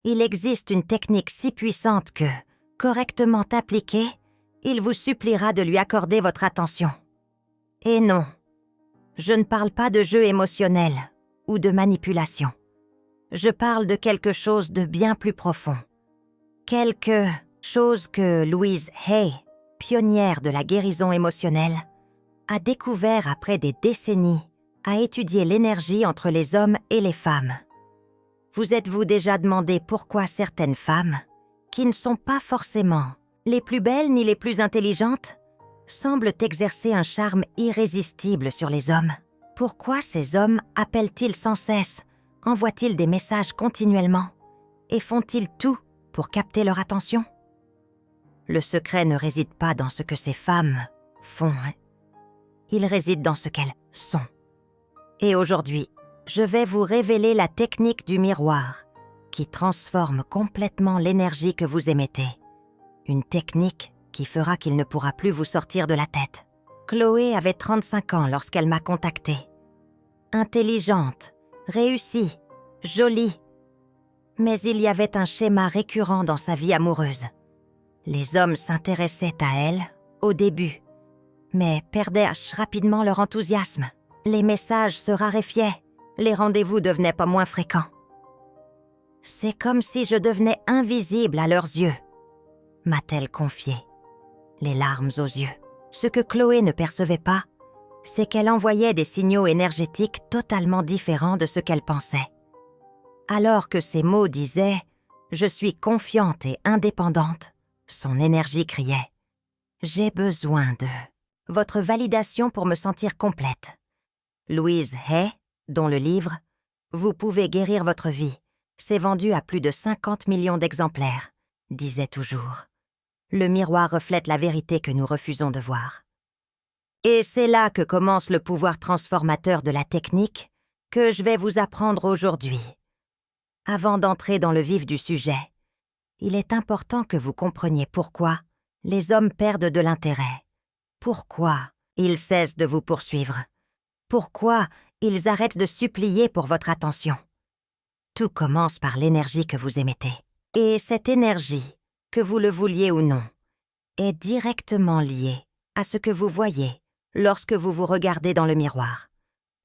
Il existe une technique si puissante que, correctement appliquée, il vous suppliera de lui accorder votre attention. Et non, je ne parle pas de jeu émotionnel ou de manipulation. Je parle de quelque chose de bien plus profond. Quelque chose que Louise Hay, pionnière de la guérison émotionnelle, a découvert après des décennies à étudier l'énergie entre les hommes et les femmes. Vous êtes-vous déjà demandé pourquoi certaines femmes, qui ne sont pas forcément les plus belles ni les plus intelligentes, semblent exercer un charme irrésistible sur les hommes? Pourquoi ces hommes appellent-ils sans cesse, envoient-ils des messages continuellement et font-ils tout pour capter leur attention? Le secret ne réside pas dans ce que ces femmes font, il réside dans ce qu'elles sont. Et aujourd'hui, je vais vous révéler la technique du miroir qui transforme complètement l'énergie que vous émettez. Une technique qui fera qu'il ne pourra plus vous sortir de la tête. Chloé avait 35 ans lorsqu'elle m'a contactée. Intelligente, réussie, jolie. Mais il y avait un schéma récurrent dans sa vie amoureuse. Les hommes s'intéressaient à elle au début, mais perdaient rapidement leur enthousiasme. Les messages se raréfiaient, les rendez-vous devenaient pas moins fréquents. C'est comme si je devenais invisible à leurs yeux, m'a-t-elle confié, les larmes aux yeux. Ce que Chloé ne percevait pas, c'est qu'elle envoyait des signaux énergétiques totalement différents de ce qu'elle pensait. Alors que ses mots disaient « Je suis confiante et indépendante », son énergie criait « J'ai besoin de votre validation pour me sentir complète ». Louise Hay, dont le livre « Vous pouvez guérir votre vie » s'est vendu à plus de 50 millions d'exemplaires, disait toujours. Le miroir reflète la vérité que nous refusons de voir. Et c'est là que commence le pouvoir transformateur de la technique que je vais vous apprendre aujourd'hui. Avant d'entrer dans le vif du sujet, il est important que vous compreniez pourquoi les hommes perdent de l'intérêt, pourquoi ils cessent de vous poursuivre, pourquoi ils arrêtent de supplier pour votre attention. Tout commence par l'énergie que vous émettez. Et cette énergie, que vous le vouliez ou non, est directement liée à ce que vous voyez lorsque vous vous regardez dans le miroir,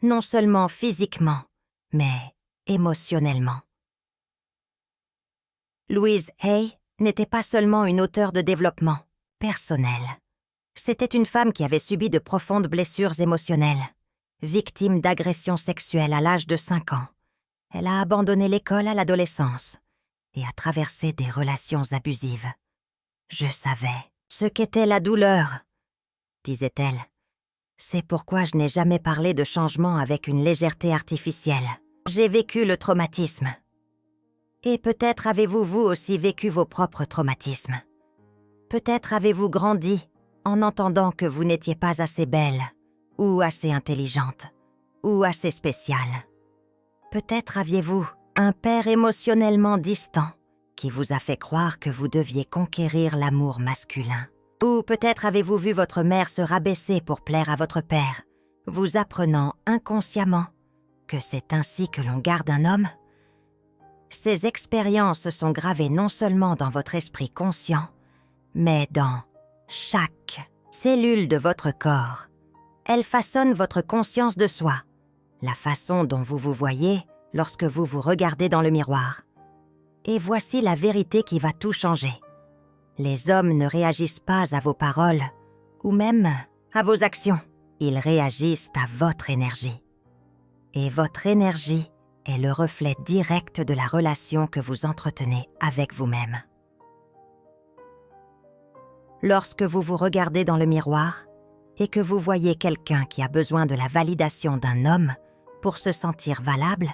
non seulement physiquement, mais émotionnellement. Louise Hay n'était pas seulement une auteure de développement personnel. C'était une femme qui avait subi de profondes blessures émotionnelles, victime d'agressions sexuelles à l'âge de 5 ans. Elle a abandonné l'école à l'adolescence et a traversé des relations abusives. Je savais ce qu'était la douleur, disait-elle. C'est pourquoi je n'ai jamais parlé de changement avec une légèreté artificielle. J'ai vécu le traumatisme. Et peut-être avez-vous vous aussi vécu vos propres traumatismes. Peut-être avez-vous grandi en entendant que vous n'étiez pas assez belle, ou assez intelligente, ou assez spéciale. Peut-être aviez-vous un père émotionnellement distant qui vous a fait croire que vous deviez conquérir l'amour masculin. Ou peut-être avez-vous vu votre mère se rabaisser pour plaire à votre père, vous apprenant inconsciemment que c'est ainsi que l'on garde un homme. Ces expériences sont gravées non seulement dans votre esprit conscient, mais dans chaque cellule de votre corps. Elles façonnent votre conscience de soi, la façon dont vous vous voyez lorsque vous vous regardez dans le miroir. Et voici la vérité qui va tout changer. Les hommes ne réagissent pas à vos paroles, ou même à vos actions. Ils réagissent à votre énergie. Et votre énergie est le reflet direct de la relation que vous entretenez avec vous-même. Lorsque vous vous regardez dans le miroir et que vous voyez quelqu'un qui a besoin de la validation d'un homme pour se sentir valable,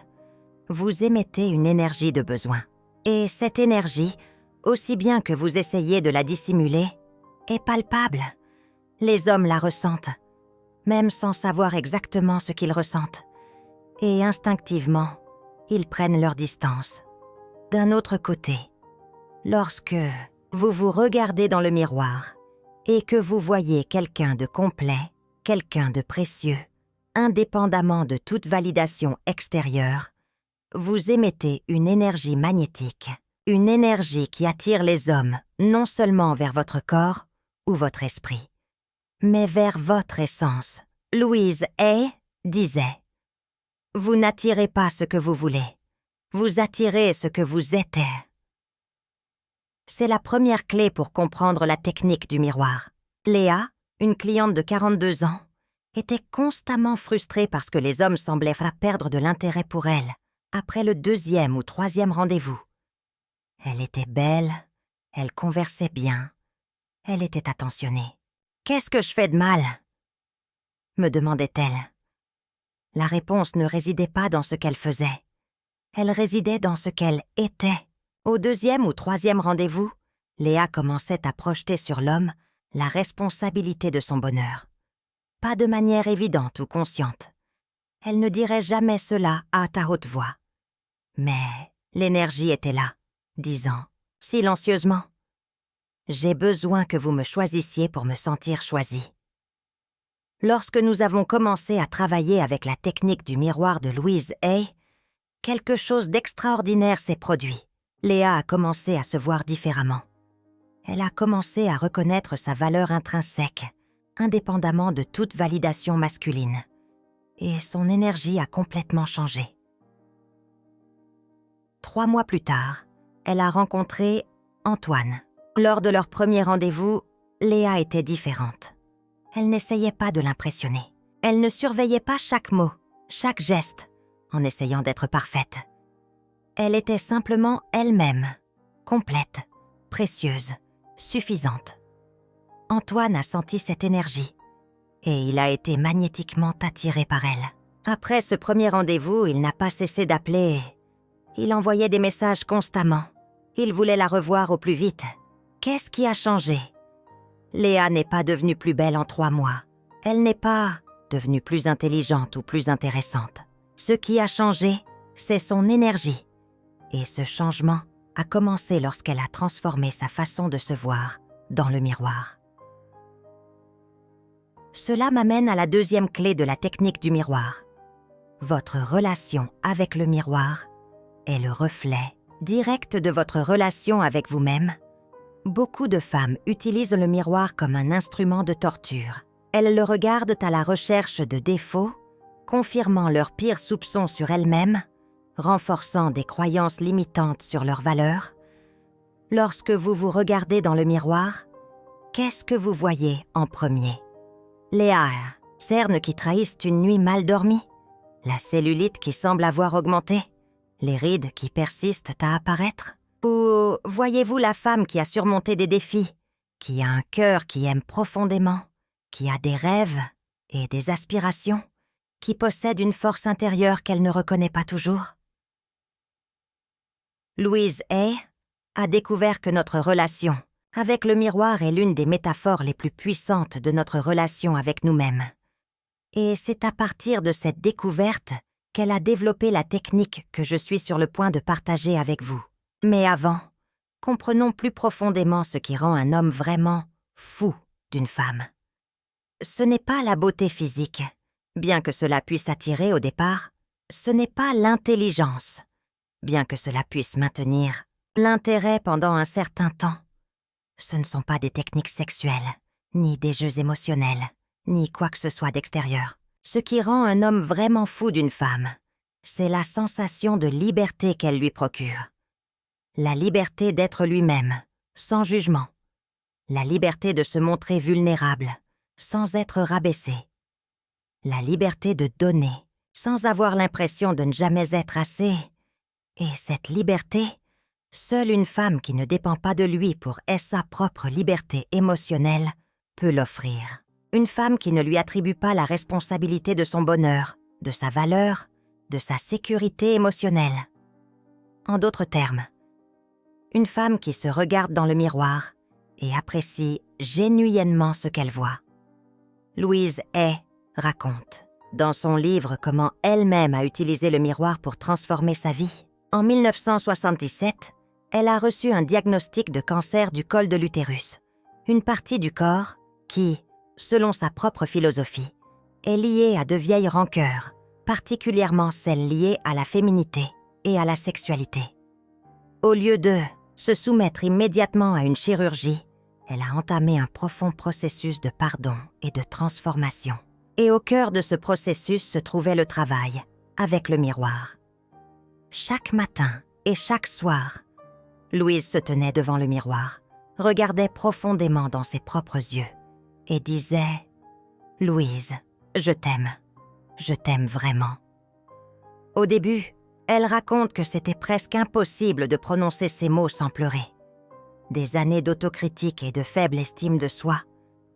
vous émettez une énergie de besoin. Et cette énergie, aussi bien que vous essayez de la dissimuler, est palpable. Les hommes la ressentent, même sans savoir exactement ce qu'ils ressentent. Et instinctivement, ils prennent leur distance. D'un autre côté, lorsque vous vous regardez dans le miroir et que vous voyez quelqu'un de complet, quelqu'un de précieux, indépendamment de toute validation extérieure, vous émettez une énergie magnétique Une énergie qui attire les hommes non seulement vers votre corps ou votre esprit, mais vers votre essence. Louise Hay disait « Vous n'attirez pas ce que vous voulez, vous attirez ce que vous êtes. » C'est la première clé pour comprendre la technique du miroir. Léa, une cliente de 42 ans, était constamment frustrée parce que les hommes semblaient perdre de l'intérêt pour elle après le 2e ou 3e rendez-vous. Elle était belle, elle conversait bien, elle était attentionnée. « Qu'est-ce que je fais de mal ?» me demandait-elle. La réponse ne résidait pas dans ce qu'elle faisait. Elle résidait dans ce qu'elle était. Au 2e ou 3e rendez-vous, Léa commençait à projeter sur l'homme la responsabilité de son bonheur. Pas de manière évidente ou consciente. Elle ne dirait jamais cela à ta haute voix. Mais l'énergie était là, disant, silencieusement, « J'ai besoin que vous me choisissiez pour me sentir choisie. » Lorsque nous avons commencé à travailler avec la technique du miroir de Louise Hay, quelque chose d'extraordinaire s'est produit. Léa a commencé à se voir différemment. Elle a commencé à reconnaître sa valeur intrinsèque, indépendamment de toute validation masculine. Et son énergie a complètement changé. 3 mois plus tard, elle a rencontré Antoine. Lors de leur premier rendez-vous, Léa était différente. Elle n'essayait pas de l'impressionner. Elle ne surveillait pas chaque mot, chaque geste, en essayant d'être parfaite. Elle était simplement elle-même, complète, précieuse, suffisante. Antoine a senti cette énergie et il a été magnétiquement attiré par elle. Après ce premier rendez-vous, il n'a pas cessé d'appeler. Il envoyait des messages constamment. Il voulait la revoir au plus vite. Qu'est-ce qui a changé ? Léa n'est pas devenue plus belle en 3 mois. Elle n'est pas devenue plus intelligente ou plus intéressante. Ce qui a changé, c'est son énergie. Et ce changement a commencé lorsqu'elle a transformé sa façon de se voir dans le miroir. Cela m'amène à la 2e clé de la technique du miroir. Votre relation avec le miroir est le reflet direct de votre relation avec vous-même. Beaucoup de femmes utilisent le miroir comme un instrument de torture. Elles le regardent à la recherche de défauts, confirmant leurs pires soupçons sur elles-mêmes, renforçant des croyances limitantes sur leurs valeurs. Lorsque vous vous regardez dans le miroir, qu'est-ce que vous voyez en premier ? Les cernes qui trahissent une nuit mal dormie, la cellulite qui semble avoir augmenté, les rides qui persistent à apparaître. Ou voyez-vous la femme qui a surmonté des défis, qui a un cœur qui aime profondément, qui a des rêves et des aspirations, qui possède une force intérieure qu'elle ne reconnaît pas toujours? Louise Hay a découvert que notre relation avec le miroir est l'une des métaphores les plus puissantes de notre relation avec nous-mêmes. Et c'est à partir de cette découverte qu'elle a développé la technique que je suis sur le point de partager avec vous. Mais avant, comprenons plus profondément ce qui rend un homme vraiment fou d'une femme. Ce n'est pas la beauté physique, bien que cela puisse attirer au départ. Ce n'est pas l'intelligence, bien que cela puisse maintenir l'intérêt pendant un certain temps. Ce ne sont pas des techniques sexuelles, ni des jeux émotionnels, ni quoi que ce soit d'extérieur. Ce qui rend un homme vraiment fou d'une femme, c'est la sensation de liberté qu'elle lui procure. La liberté d'être lui-même, sans jugement. La liberté de se montrer vulnérable, sans être rabaissé. La liberté de donner, sans avoir l'impression de ne jamais être assez. Et cette liberté, seule une femme qui ne dépend pas de lui pour sa propre liberté émotionnelle peut l'offrir. Une femme qui ne lui attribue pas la responsabilité de son bonheur, de sa valeur, de sa sécurité émotionnelle. En d'autres termes, une femme qui se regarde dans le miroir et apprécie genuinement ce qu'elle voit. Louise Hay raconte, dans son livre Comment elle-même a utilisé le miroir pour transformer sa vie. En 1977, elle a reçu un diagnostic de cancer du col de l'utérus, une partie du corps qui, selon sa propre philosophie, est liée à de vieilles rancœurs, particulièrement celles liées à la féminité et à la sexualité. Au lieu de se soumettre immédiatement à une chirurgie, elle a entamé un profond processus de pardon et de transformation. Et au cœur de ce processus se trouvait le travail, avec le miroir. Chaque matin et chaque soir, Louise se tenait devant le miroir, regardait profondément dans ses propres yeux et disait « Louise, je t'aime vraiment ». Au début, elle raconte que c'était presque impossible de prononcer ces mots sans pleurer. Des années d'autocritique et de faible estime de soi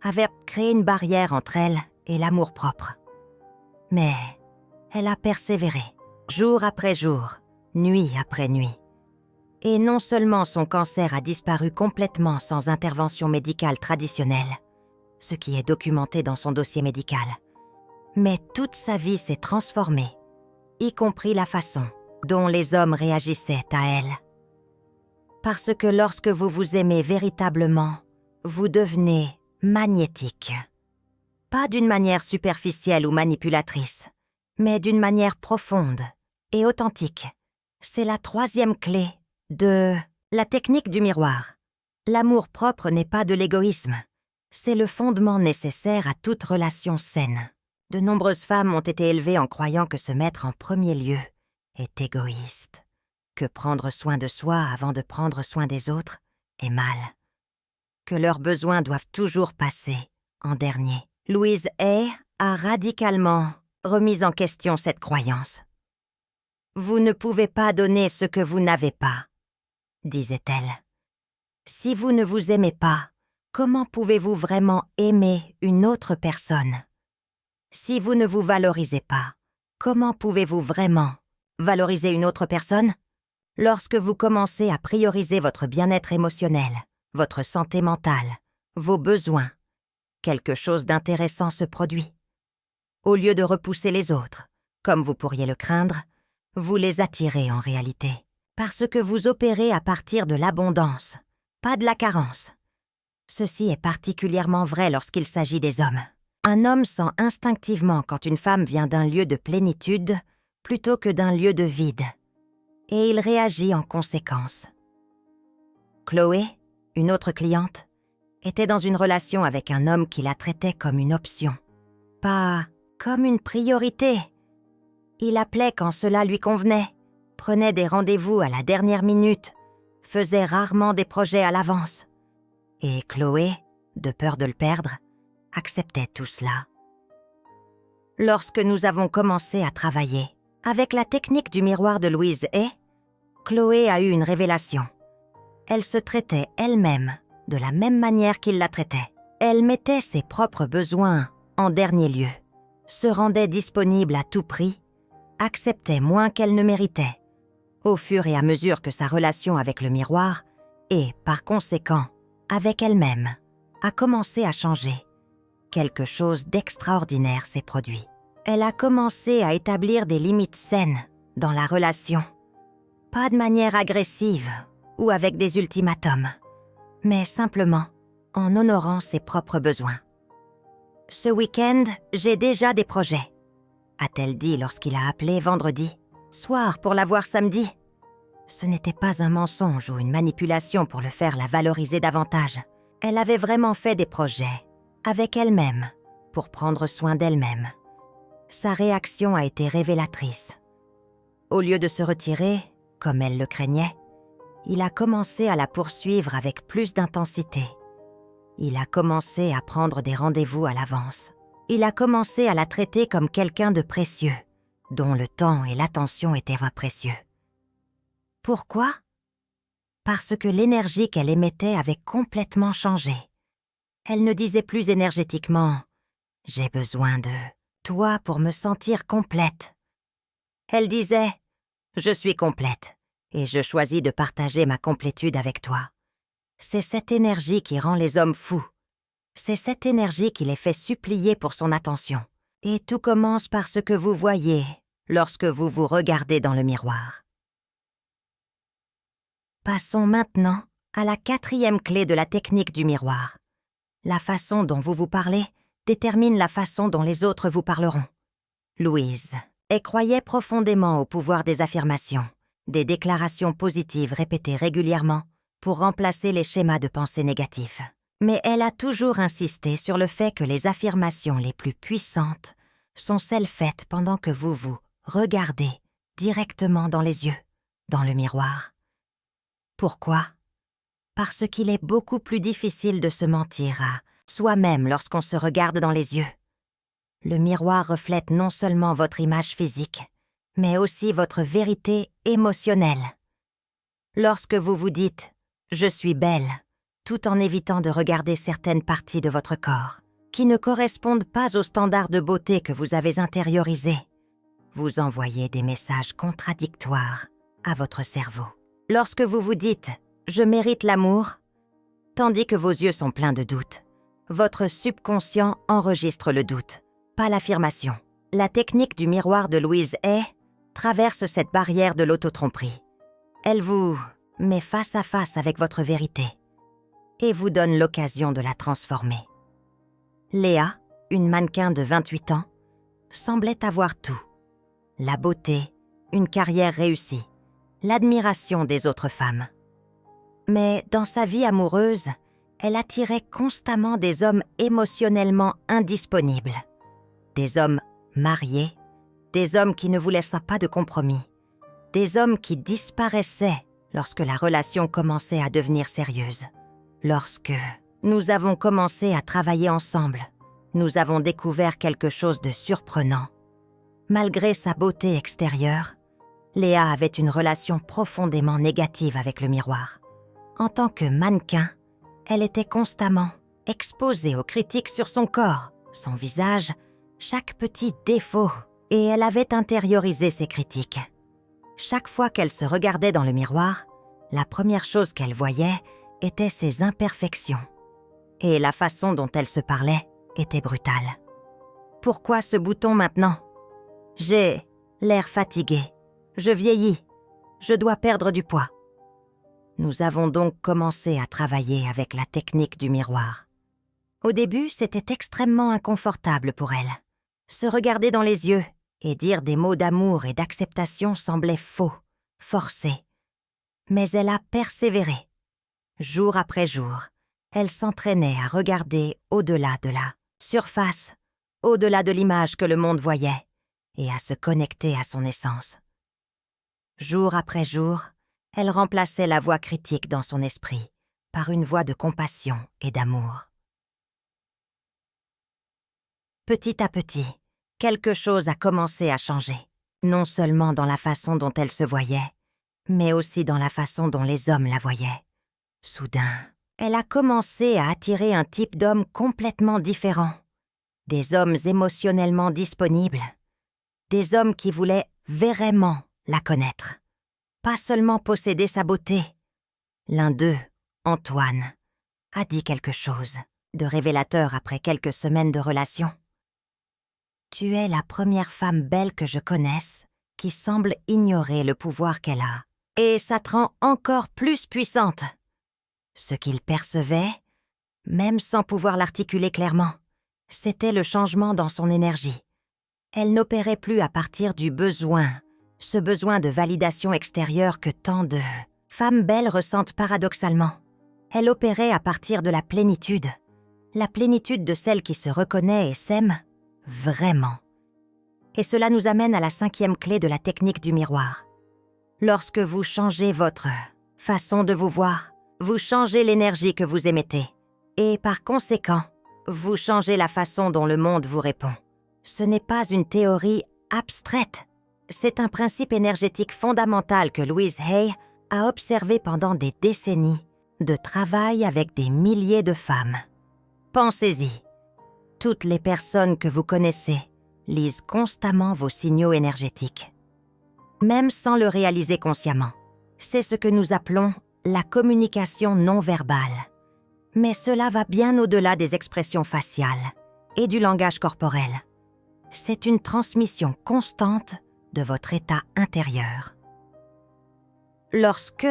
avaient créé une barrière entre elle et l'amour-propre. Mais elle a persévéré, jour après jour, nuit après nuit. Et non seulement son cancer a disparu complètement sans intervention médicale traditionnelle, ce qui est documenté dans son dossier médical, mais toute sa vie s'est transformée, y compris la façon dont les hommes réagissaient à elle. Parce que lorsque vous vous aimez véritablement, vous devenez magnétique. Pas d'une manière superficielle ou manipulatrice, mais d'une manière profonde et authentique. C'est la troisième clé de la technique du miroir. L'amour-propre n'est pas de l'égoïsme. C'est le fondement nécessaire à toute relation saine. De nombreuses femmes ont été élevées en croyant que se mettre en premier lieu est égoïste, que prendre soin de soi avant de prendre soin des autres est mal, que leurs besoins doivent toujours passer en dernier. Louise Hay a radicalement remis en question cette croyance. « Vous ne pouvez pas donner ce que vous n'avez pas », disait-elle. « Si vous ne vous aimez pas, comment pouvez-vous vraiment aimer une autre personne ? Si vous ne vous valorisez pas, comment pouvez-vous vraiment valoriser une autre personne ? Lorsque vous commencez à prioriser votre bien-être émotionnel, votre santé mentale, vos besoins, quelque chose d'intéressant se produit. Au lieu de repousser les autres, comme vous pourriez le craindre, vous les attirez en réalité. Parce que vous opérez à partir de l'abondance, pas de la carence. Ceci est particulièrement vrai lorsqu'il s'agit des hommes. Un homme sent instinctivement quand une femme vient d'un lieu de plénitude plutôt que d'un lieu de vide. Et il réagit en conséquence. Chloé, une autre cliente, était dans une relation avec un homme qui la traitait comme une option, pas comme une priorité. Il appelait quand cela lui convenait, prenait des rendez-vous à la dernière minute, faisait rarement des projets à l'avance. Et Chloé, de peur de le perdre, acceptait tout cela. Lorsque nous avons commencé à travailler avec la technique du miroir de Louise Hay, Chloé a eu une révélation. Elle se traitait elle-même de la même manière qu'il la traitait. Elle mettait ses propres besoins en dernier lieu, se rendait disponible à tout prix, acceptait moins qu'elle ne méritait, au fur et à mesure que sa relation avec le miroir et, par conséquent, avec elle-même, a commencé à changer. Quelque chose d'extraordinaire s'est produit. Elle a commencé à établir des limites saines dans la relation. Pas de manière agressive ou avec des ultimatums, mais simplement en honorant ses propres besoins. « Ce week-end, j'ai déjà des projets », a-t-elle dit lorsqu'il a appelé vendredi soir pour la voir samedi. Ce n'était pas un mensonge ou une manipulation pour le faire la valoriser davantage. Elle avait vraiment fait des projets, avec elle-même, pour prendre soin d'elle-même. Sa réaction a été révélatrice. Au lieu de se retirer, comme elle le craignait, il a commencé à la poursuivre avec plus d'intensité. Il a commencé à prendre des rendez-vous à l'avance. Il a commencé à la traiter comme quelqu'un de précieux, dont le temps et l'attention étaient précieux. Pourquoi ? Parce que l'énergie qu'elle émettait avait complètement changé. Elle ne disait plus énergétiquement « J'ai besoin de toi pour me sentir complète ». Elle disait « Je suis complète et je choisis de partager ma complétude avec toi ». C'est cette énergie qui rend les hommes fous. C'est cette énergie qui les fait supplier pour son attention. Et tout commence par ce que vous voyez lorsque vous vous regardez dans le miroir. Passons maintenant à la 4e clé de la technique du miroir. La façon dont vous vous parlez détermine la façon dont les autres vous parleront. Louise Hay croyait profondément au pouvoir des affirmations des déclarations positives répétées régulièrement pour remplacer les schémas de pensée négatifs. Mais elle a toujours insisté sur le fait que les affirmations les plus puissantes sont celles faites pendant que vous vous regardez directement dans les yeux, dans le miroir. Pourquoi? Parce qu'il est beaucoup plus difficile de se mentir à soi-même lorsqu'on se regarde dans les yeux. Le miroir reflète non seulement votre image physique, mais aussi votre vérité émotionnelle. Lorsque vous vous dites « je suis belle », tout en évitant de regarder certaines parties de votre corps, qui ne correspondent pas aux standards de beauté que vous avez intériorisés, vous envoyez des messages contradictoires à votre cerveau. Lorsque vous vous dites « je mérite l'amour », tandis que vos yeux sont pleins de doutes, votre subconscient enregistre le doute, pas l'affirmation. La technique du miroir de Louise Hay traverse cette barrière de l'autotromperie. Elle vous met face à face avec votre vérité et vous donne l'occasion de la transformer. Léa, une mannequin de 28 ans, semblait avoir tout. La beauté, une carrière réussie, l'admiration des autres femmes. Mais dans sa vie amoureuse, elle attirait constamment des hommes émotionnellement indisponibles. Des hommes mariés, des hommes qui ne vous laissaient pas de compromis, des hommes qui disparaissaient lorsque la relation commençait à devenir sérieuse. Lorsque nous avons commencé à travailler ensemble, nous avons découvert quelque chose de surprenant. Malgré sa beauté extérieure, Léa avait une relation profondément négative avec le miroir. En tant que mannequin, elle était constamment exposée aux critiques sur son corps, son visage, chaque petit défaut, et elle avait intériorisé ces critiques. Chaque fois qu'elle se regardait dans le miroir, la première chose qu'elle voyait était ses imperfections. Et la façon dont elle se parlait était brutale. Pourquoi ce bouton maintenant? J'ai l'air fatigué. Je vieillis. Je dois perdre du poids. Nous avons donc commencé à travailler avec la technique du miroir. Au début, c'était extrêmement inconfortable pour elle. Se regarder dans les yeux et dire des mots d'amour et d'acceptation semblait faux, forcé. Mais elle a persévéré. Jour après jour, elle s'entraînait à regarder au-delà de la surface, au-delà de l'image que le monde voyait, et à se connecter à son essence. Jour après jour, elle remplaçait la voix critique dans son esprit par une voix de compassion et d'amour. Petit à petit, quelque chose a commencé à changer, non seulement dans la façon dont elle se voyait, mais aussi dans la façon dont les hommes la voyaient. Soudain, elle a commencé à attirer un type d'homme complètement différent. Des hommes émotionnellement disponibles. Des hommes qui voulaient vraiment la connaître. Pas seulement posséder sa beauté. L'un d'eux, Antoine, a dit quelque chose de révélateur après quelques semaines de relation. « Tu es la première femme belle que je connaisse qui semble ignorer le pouvoir qu'elle a. Et ça te rend encore plus puissante. » Ce qu'il percevait, même sans pouvoir l'articuler clairement, c'était le changement dans son énergie. Elle n'opérait plus à partir du besoin, ce besoin de validation extérieure que tant de femmes belles ressentent paradoxalement. Elle opérait à partir de la plénitude de celle qui se reconnaît et s'aime vraiment. Et cela nous amène à la 5e clé de la technique du miroir. Lorsque vous changez votre façon de vous voir, vous changez l'énergie que vous émettez. Et par conséquent, vous changez la façon dont le monde vous répond. Ce n'est pas une théorie abstraite. C'est un principe énergétique fondamental que Louise Hay a observé pendant des décennies de travail avec des milliers de femmes. Pensez-y. Toutes les personnes que vous connaissez lisent constamment vos signaux énergétiques. Même sans le réaliser consciemment. C'est ce que nous appelons la communication non verbale. Mais cela va bien au-delà des expressions faciales et du langage corporel. C'est une transmission constante de votre état intérieur. Lorsque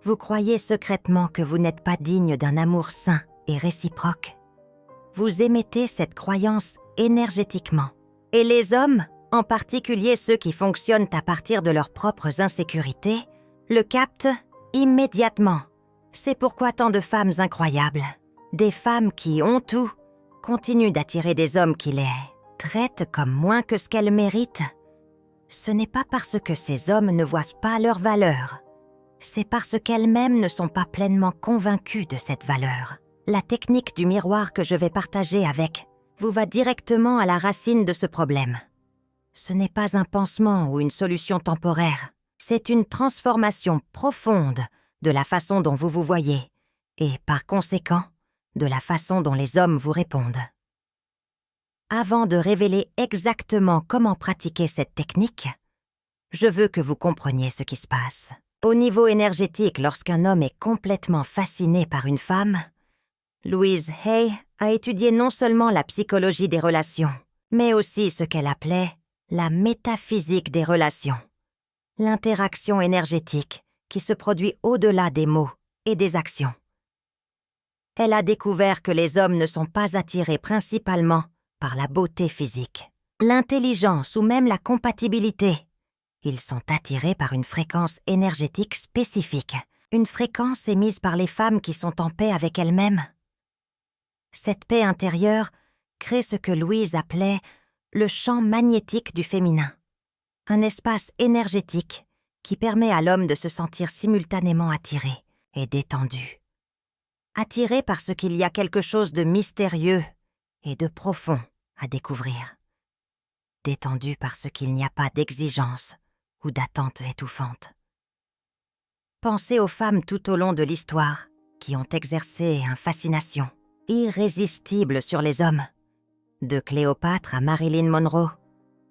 vous croyez secrètement que vous n'êtes pas digne d'un amour sain et réciproque, vous émettez cette croyance énergétiquement. Et les hommes, en particulier ceux qui fonctionnent à partir de leurs propres insécurités, le capte immédiatement. C'est pourquoi tant de femmes incroyables, des femmes qui ont tout, continuent d'attirer des hommes qui les traitent comme moins que ce qu'elles méritent. Ce n'est pas parce que ces hommes ne voient pas leur valeur, c'est parce qu'elles-mêmes ne sont pas pleinement convaincues de cette valeur. La technique du miroir que je vais partager avec vous va directement à la racine de ce problème. Ce n'est pas un pansement ou une solution temporaire, c'est une transformation profonde de la façon dont vous vous voyez et, par conséquent, de la façon dont les hommes vous répondent. Avant de révéler exactement comment pratiquer cette technique, je veux que vous compreniez ce qui se passe. Au niveau énergétique, lorsqu'un homme est complètement fasciné par une femme, Louise Hay a étudié non seulement la psychologie des relations, mais aussi ce qu'elle appelait la métaphysique des relations, l'interaction énergétique qui se produit au-delà des mots et des actions. Elle a découvert que les hommes ne sont pas attirés principalement par la beauté physique, l'intelligence ou même la compatibilité. Ils sont attirés par une fréquence énergétique spécifique, une fréquence émise par les femmes qui sont en paix avec elles-mêmes. Cette paix intérieure crée ce que Louise appelait le champ magnétique du féminin, un espace énergétique qui permet à l'homme de se sentir simultanément attiré et détendu. Attiré parce qu'il y a quelque chose de mystérieux et de profond à découvrir. Détendu parce qu'il n'y a pas d'exigence ou d'attente étouffante. Pensez aux femmes tout au long de l'histoire qui ont exercé une fascination irrésistible sur les hommes. De Cléopâtre à Marilyn Monroe,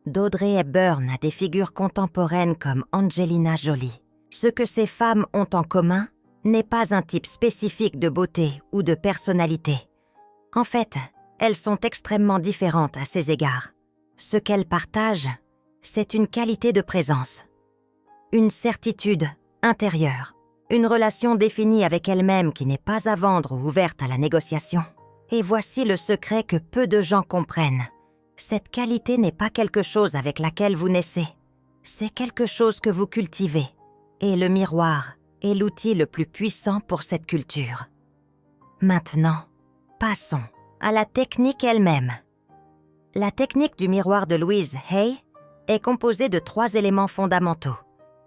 d'Audrey Hepburn à des figures contemporaines comme Angelina Jolie. Ce que ces femmes ont en commun n'est pas un type spécifique de beauté ou de personnalité. En fait, elles sont extrêmement différentes à ces égards. Ce qu'elles partagent, c'est une qualité de présence, une certitude intérieure, une relation définie avec elles-mêmes qui n'est pas à vendre ou ouverte à la négociation. Et voici le secret que peu de gens comprennent. Cette qualité n'est pas quelque chose avec laquelle vous naissez. C'est quelque chose que vous cultivez. Et le miroir est l'outil le plus puissant pour cette culture. Maintenant, passons à la technique elle-même. La technique du miroir de Louise Hay est composée de 3 éléments fondamentaux: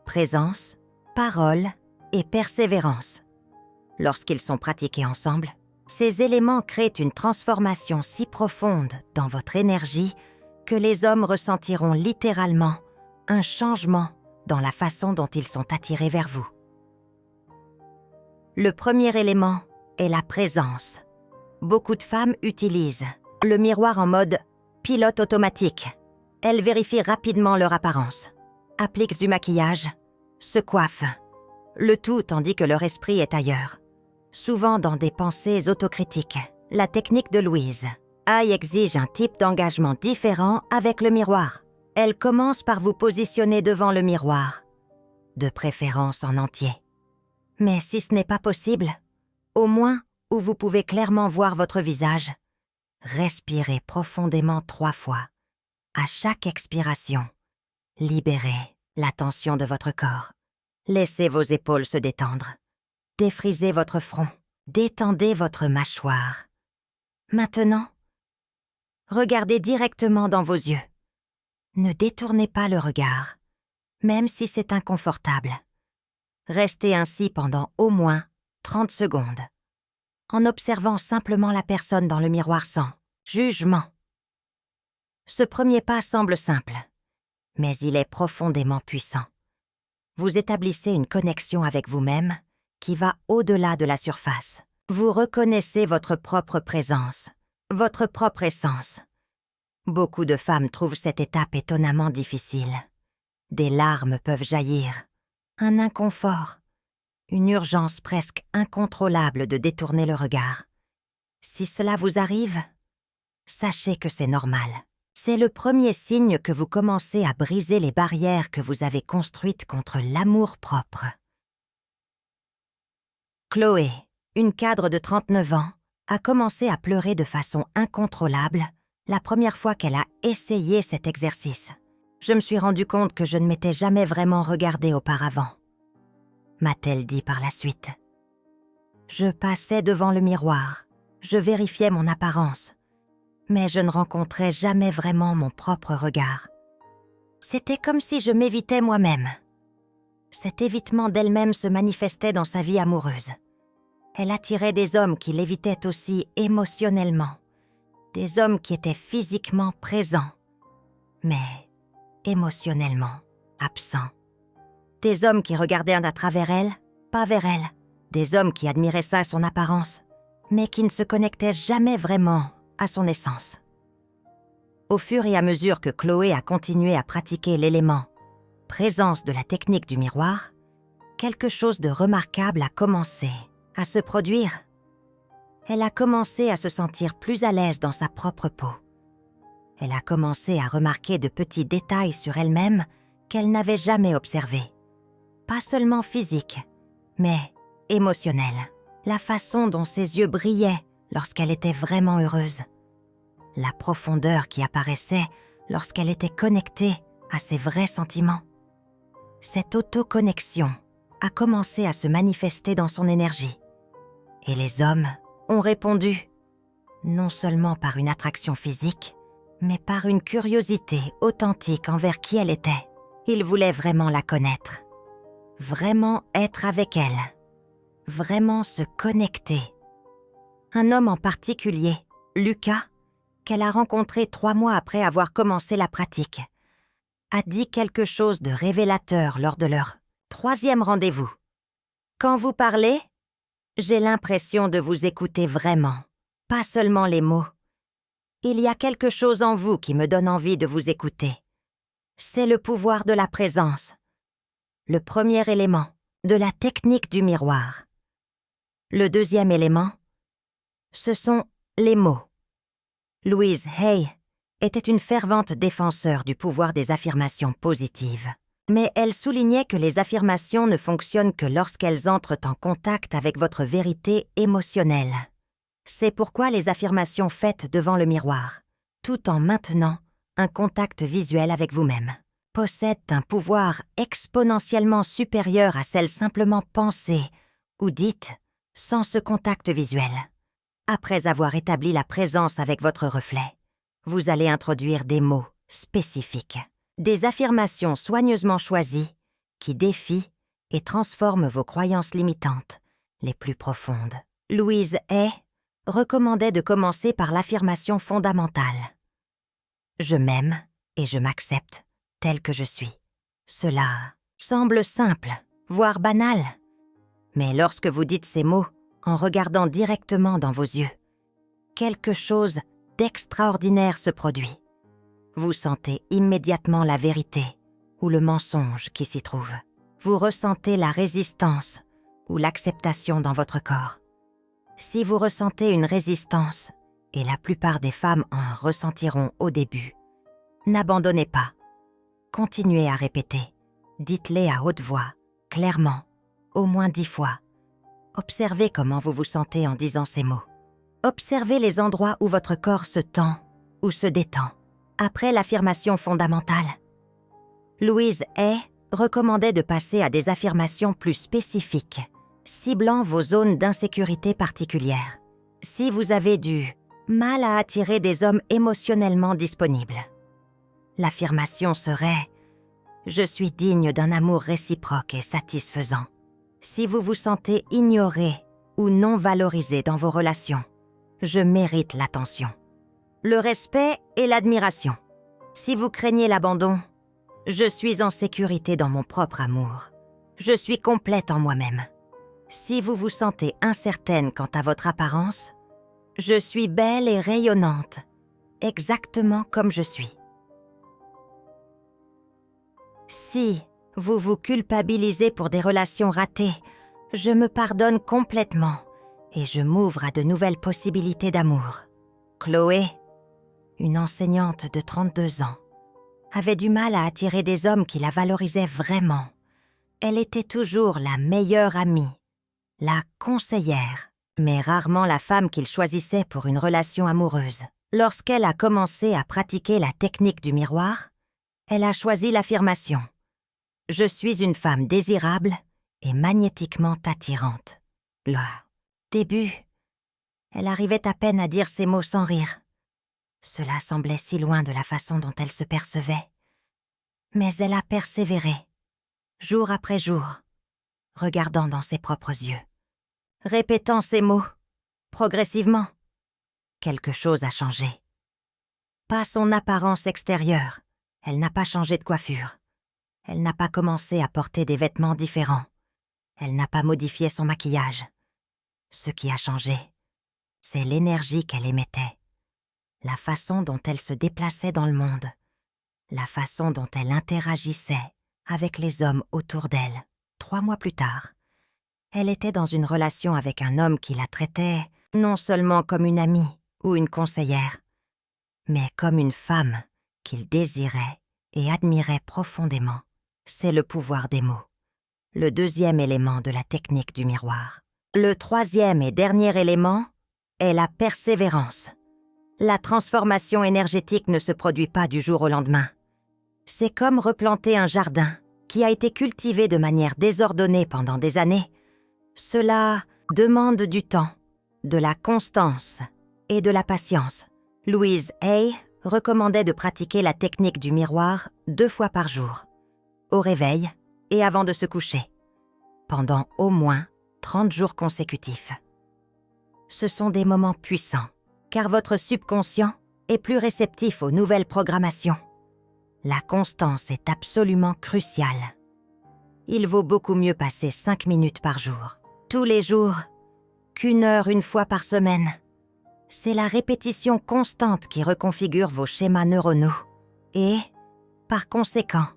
présence, parole et persévérance. Lorsqu'ils sont pratiqués ensemble, ces éléments créent une transformation si profonde dans votre énergie que les hommes ressentiront littéralement un changement dans la façon dont ils sont attirés vers vous. Le premier élément est la présence. Beaucoup de femmes utilisent le miroir en mode pilote automatique. Elles vérifient rapidement leur apparence, appliquent du maquillage, se coiffent, le tout tandis que leur esprit est ailleurs, souvent dans des pensées autocritiques. La technique de Louise Hay exige un type d'engagement différent avec le miroir. Elle commence par vous positionner devant le miroir, de préférence en entier. Mais si ce n'est pas possible, au moins où vous pouvez clairement voir votre visage, respirez profondément 3 fois. À chaque expiration, libérez la tension de votre corps. Laissez vos épaules se détendre. Défrisez votre front. Détendez votre mâchoire. Maintenant, regardez directement dans vos yeux. Ne détournez pas le regard, même si c'est inconfortable. Restez ainsi pendant au moins 30 secondes, en observant simplement la personne dans le miroir sans jugement. Ce premier pas semble simple, mais il est profondément puissant. Vous établissez une connexion avec vous-même qui va au-delà de la surface. Vous reconnaissez votre propre présence, votre propre essence. Beaucoup de femmes trouvent cette étape étonnamment difficile. Des larmes peuvent jaillir, un inconfort, une urgence presque incontrôlable de détourner le regard. Si cela vous arrive, sachez que c'est normal. C'est le premier signe que vous commencez à briser les barrières que vous avez construites contre l'amour-propre. Chloé, une cadre de 39 ans, a commencé à pleurer de façon incontrôlable la première fois qu'elle a essayé cet exercice. Je me suis rendu compte que je ne m'étais jamais vraiment regardée auparavant. m'a-t-elle dit par la suite. Je passais devant le miroir, je vérifiais mon apparence, mais je ne rencontrais jamais vraiment mon propre regard. C'était comme si je m'évitais moi-même. Cet évitement d'elle-même se manifestait dans sa vie amoureuse. Elle attirait des hommes qui l'évitaient aussi émotionnellement, des hommes qui étaient physiquement présents, mais émotionnellement absents. Des hommes qui regardaient à travers elle, pas vers elle. Des hommes qui admiraient ça à son apparence, mais qui ne se connectaient jamais vraiment à son essence. Au fur et à mesure que Chloé a continué à pratiquer l'élément présence de la technique du miroir, quelque chose de remarquable a commencé à se produire. Elle a commencé à se sentir plus à l'aise dans sa propre peau. Elle a commencé à remarquer de petits détails sur elle-même qu'elle n'avait jamais observés. Pas seulement physiques, mais émotionnels. La façon dont ses yeux brillaient lorsqu'elle était vraiment heureuse. La profondeur qui apparaissait lorsqu'elle était connectée à ses vrais sentiments. Cette autoconnexion a commencé à se manifester dans son énergie. Et les hommes ont répondu, non seulement par une attraction physique, mais par une curiosité authentique envers qui elle était. Ils voulaient vraiment la connaître, vraiment être avec elle, vraiment se connecter. Un homme en particulier, Lucas, qu'elle a rencontré 3 mois après avoir commencé la pratique, a dit quelque chose de révélateur lors de leur 3e rendez-vous. Quand vous parlez, j'ai l'impression de vous écouter vraiment, pas seulement les mots. Il y a quelque chose en vous qui me donne envie de vous écouter. C'est le pouvoir de la présence, le premier élément de la technique du miroir. Le 2e élément, ce sont les mots. Louise Hay était une fervente défenseur du pouvoir des affirmations positives. Mais elle soulignait que les affirmations ne fonctionnent que lorsqu'elles entrent en contact avec votre vérité émotionnelle. C'est pourquoi les affirmations faites devant le miroir, tout en maintenant un contact visuel avec vous-même, possèdent un pouvoir exponentiellement supérieur à celles simplement pensées ou dites sans ce contact visuel. Après avoir établi la présence avec votre reflet, vous allez introduire des mots spécifiques, des affirmations soigneusement choisies qui défient et transforment vos croyances limitantes les plus profondes. Louise Hay recommandait de commencer par l'affirmation fondamentale. Je m'aime et je m'accepte tel que je suis. Cela semble simple, voire banal. Mais lorsque vous dites ces mots en regardant directement dans vos yeux, quelque chose d'extraordinaire se produit. Vous sentez immédiatement la vérité ou le mensonge qui s'y trouve. Vous ressentez la résistance ou l'acceptation dans votre corps. Si vous ressentez une résistance, et la plupart des femmes en ressentiront au début, n'abandonnez pas. Continuez à répéter. Dites-les à haute voix, clairement, au moins 10 fois. Observez comment vous vous sentez en disant ces mots. Observez les endroits où votre corps se tend ou se détend. Après l'affirmation fondamentale, Louise Hay recommandait de passer à des affirmations plus spécifiques, ciblant vos zones d'insécurité particulières. Si vous avez du mal à attirer des hommes émotionnellement disponibles, l'affirmation serait « Je suis digne d'un amour réciproque et satisfaisant ». Si vous vous sentez ignoré ou non valorisé dans vos relations, je mérite l'attention, le respect et l'admiration. Si vous craignez l'abandon, je suis en sécurité dans mon propre amour. Je suis complète en moi-même. Si vous vous sentez incertaine quant à votre apparence, je suis belle et rayonnante, exactement comme je suis. Si vous vous culpabilisez pour des relations ratées, je me pardonne complètement et je m'ouvre à de nouvelles possibilités d'amour. Chloé, une enseignante de 32 ans, avait du mal à attirer des hommes qui la valorisaient vraiment. Elle était toujours la meilleure amie, la conseillère, mais rarement la femme qu'il choisissait pour une relation amoureuse. Lorsqu'elle a commencé à pratiquer la technique du miroir, elle a choisi l'affirmation « Je suis une femme désirable et magnétiquement attirante. Là, début, elle arrivait à peine à dire ces mots sans rire. Cela semblait si loin de la façon dont elle se percevait. Mais elle a persévéré, jour après jour, regardant dans ses propres yeux, répétant ces mots, progressivement. Quelque chose a changé. Pas son apparence extérieure, elle n'a pas changé de coiffure. Elle n'a pas commencé à porter des vêtements différents. Elle n'a pas modifié son maquillage. Ce qui a changé, c'est l'énergie qu'elle émettait, la façon dont elle se déplaçait dans le monde, la façon dont elle interagissait avec les hommes autour d'elle. 3 mois plus tard, elle était dans une relation avec un homme qui la traitait non seulement comme une amie ou une conseillère, mais comme une femme qu'il désirait et admirait profondément. C'est le pouvoir des mots, le deuxième élément de la technique du miroir. Le troisième et dernier élément est la persévérance. La transformation énergétique ne se produit pas du jour au lendemain. C'est comme replanter un jardin qui a été cultivé de manière désordonnée pendant des années. Cela demande du temps, de la constance et de la patience. Louise Hay recommandait de pratiquer la technique du miroir 2 fois par jour, au réveil et avant de se coucher, pendant au moins 30 jours consécutifs. Ce sont des moments puissants, car votre subconscient est plus réceptif aux nouvelles programmations. La constance est absolument cruciale. Il vaut beaucoup mieux passer 5 minutes par jour, tous les jours, qu'1 heure une fois par semaine. C'est la répétition constante qui reconfigure vos schémas neuronaux et, par conséquent,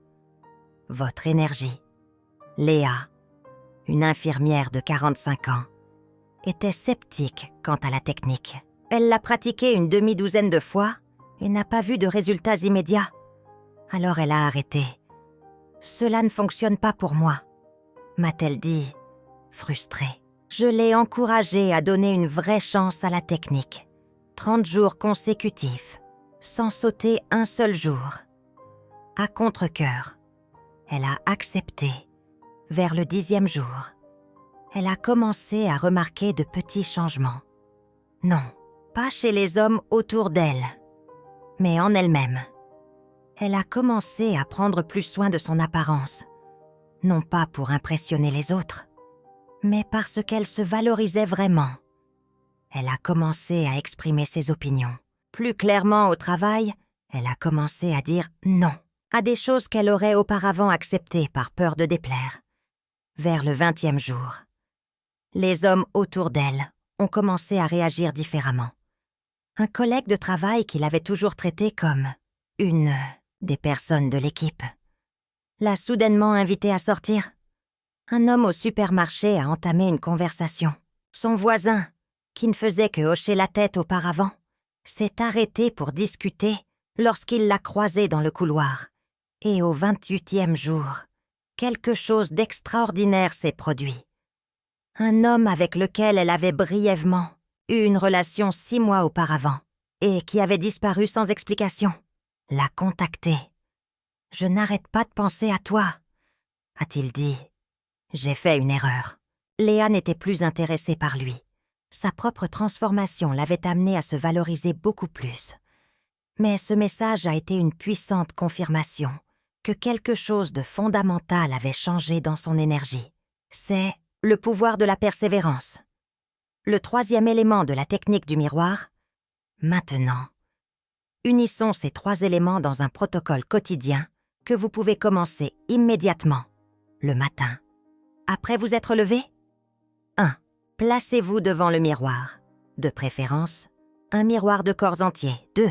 votre énergie. Léa, une infirmière de 45 ans, était sceptique quant à la technique. Elle l'a pratiquée une demi-douzaine de fois et n'a pas vu de résultats immédiats. Alors elle a arrêté. « Cela ne fonctionne pas pour moi », m'a-t-elle dit, frustrée. Je l'ai encouragée à donner une vraie chance à la technique. 30 jours consécutifs, sans sauter un seul jour. À contre-cœur, elle a accepté. Vers le 10e jour, elle a commencé à remarquer de petits changements. Non, pas chez les hommes autour d'elle, mais en elle-même. Elle a commencé à prendre plus soin de son apparence, non pas pour impressionner les autres, mais parce qu'elle se valorisait vraiment. Elle a commencé à exprimer ses opinions. Plus clairement au travail, elle a commencé à dire non à des choses qu'elle aurait auparavant acceptées par peur de déplaire. Vers le 20e jour, les hommes autour d'elle ont commencé à réagir différemment. Un collègue de travail qui l'avait toujours traitée comme une des personnes de l'équipe l'a soudainement invitée à sortir. Un homme au supermarché a entamé une conversation. Son voisin, qui ne faisait que hocher la tête auparavant, s'est arrêté pour discuter lorsqu'il l'a croisée dans le couloir. Et au 28e jour, quelque chose d'extraordinaire s'est produit. Un homme avec lequel elle avait brièvement eu une relation 6 mois auparavant et qui avait disparu sans explication, l'a contacté. « Je n'arrête pas de penser à toi », a-t-il dit. J'ai fait une erreur. Léa n'était plus intéressée par lui. Sa propre transformation l'avait amenée à se valoriser beaucoup plus. Mais ce message a été une puissante confirmation que quelque chose de fondamental avait changé dans son énergie. C'est le pouvoir de la persévérance. Le 3e élément de la technique du miroir. Maintenant, unissons ces 3 éléments dans un protocole quotidien que vous pouvez commencer immédiatement, le matin. Après vous être levé, 1. Placez-vous devant le miroir. De préférence, un miroir de corps entier. 2.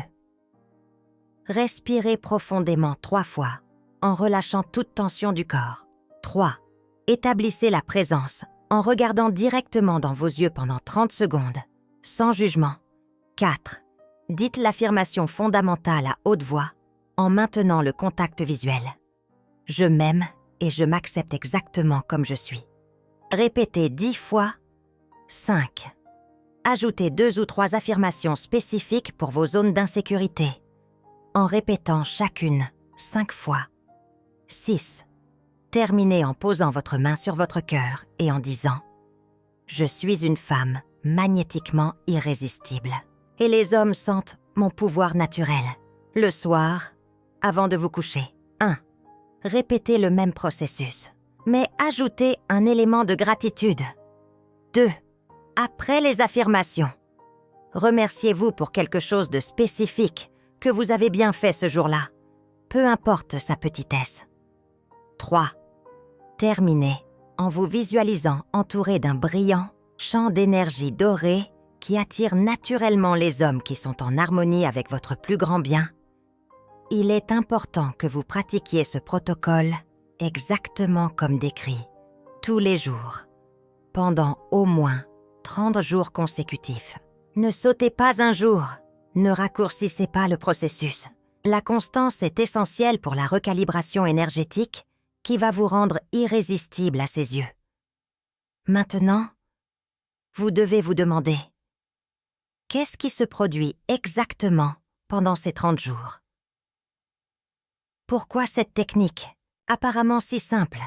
Respirez profondément 3 fois, en relâchant toute tension du corps. 3. Établissez la présence en regardant directement dans vos yeux pendant 30 secondes, sans jugement. 4. Dites l'affirmation fondamentale à haute voix en maintenant le contact visuel. Je m'aime et je m'accepte exactement comme je suis. Répétez 10 fois. 5. Ajoutez 2 ou 3 affirmations spécifiques pour vos zones d'insécurité, en répétant chacune 5 fois. 6. Terminez en posant votre main sur votre cœur et en disant « Je suis une femme magnétiquement irrésistible et les hommes sentent mon pouvoir naturel. » Le soir, avant de vous coucher. 1. Répétez le même processus, mais ajoutez un élément de gratitude. 2. Après les affirmations, remerciez-vous pour quelque chose de spécifique que vous avez bien fait ce jour-là, peu importe sa petitesse. 3. Terminez en vous visualisant entouré d'un brillant champ d'énergie dorée qui attire naturellement les hommes qui sont en harmonie avec votre plus grand bien. Il est important que vous pratiquiez ce protocole exactement comme décrit, tous les jours, pendant au moins 30 jours consécutifs. Ne sautez pas un jour, ne raccourcissez pas le processus. La constance est essentielle pour la recalibration énergétique qui va vous rendre irrésistible à ses yeux. Maintenant, vous devez vous demander « Qu'est-ce qui se produit exactement pendant ces 30 jours ?» Pourquoi cette technique, apparemment si simple,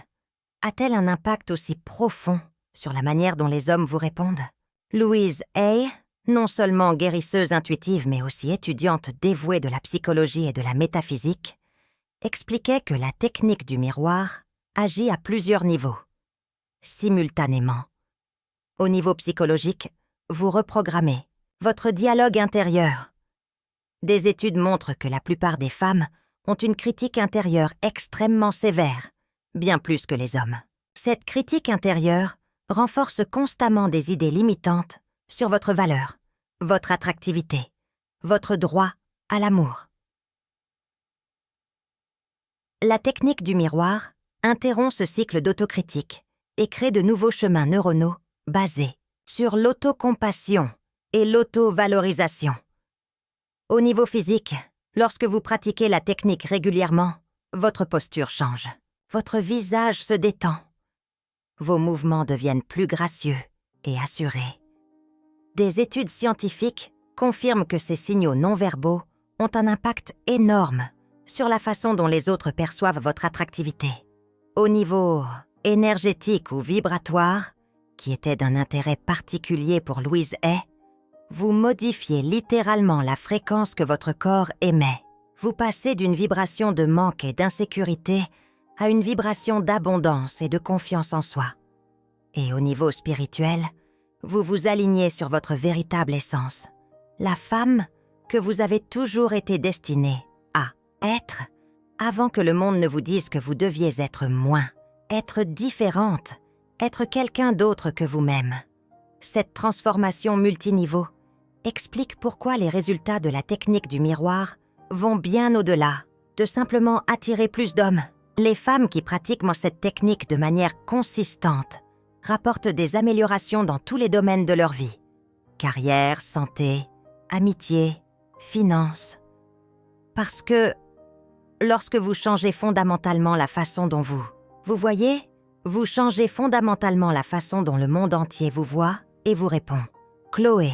a-t-elle un impact aussi profond sur la manière dont les hommes vous répondent? Louise Hay, non seulement guérisseuse intuitive mais aussi étudiante dévouée de la psychologie et de la métaphysique, expliquait que la technique du miroir agit à plusieurs niveaux, simultanément. Au niveau psychologique, vous reprogrammez votre dialogue intérieur. Des études montrent que la plupart des femmes ont une critique intérieure extrêmement sévère, bien plus que les hommes. Cette critique intérieure renforce constamment des idées limitantes sur votre valeur, votre attractivité, votre droit à l'amour. La technique du miroir interrompt ce cycle d'autocritique et crée de nouveaux chemins neuronaux basés sur l'autocompassion et l'autovalorisation. Au niveau physique, lorsque vous pratiquez la technique régulièrement, votre posture change. Votre visage se détend. Vos mouvements deviennent plus gracieux et assurés. Des études scientifiques confirment que ces signaux non-verbaux ont un impact énorme sur la façon dont les autres perçoivent votre attractivité. Au niveau énergétique ou vibratoire, qui était d'un intérêt particulier pour Louise Hay, vous modifiez littéralement la fréquence que votre corps émet. Vous passez d'une vibration de manque et d'insécurité à une vibration d'abondance et de confiance en soi. Et au niveau spirituel, vous vous alignez sur votre véritable essence, la femme que vous avez toujours été destinée à être avant que le monde ne vous dise que vous deviez être moins, être différente, être quelqu'un d'autre que vous-même. Cette transformation multiniveau explique pourquoi les résultats de la technique du miroir vont bien au-delà de simplement attirer plus d'hommes. Les femmes qui pratiquent cette technique de manière consistante rapportent des améliorations dans tous les domaines de leur vie. Carrière, santé, amitié, finances. Parce que lorsque vous changez fondamentalement la façon dont vous voyez, vous changez fondamentalement la façon dont le monde entier vous voit et vous répond. Chloé,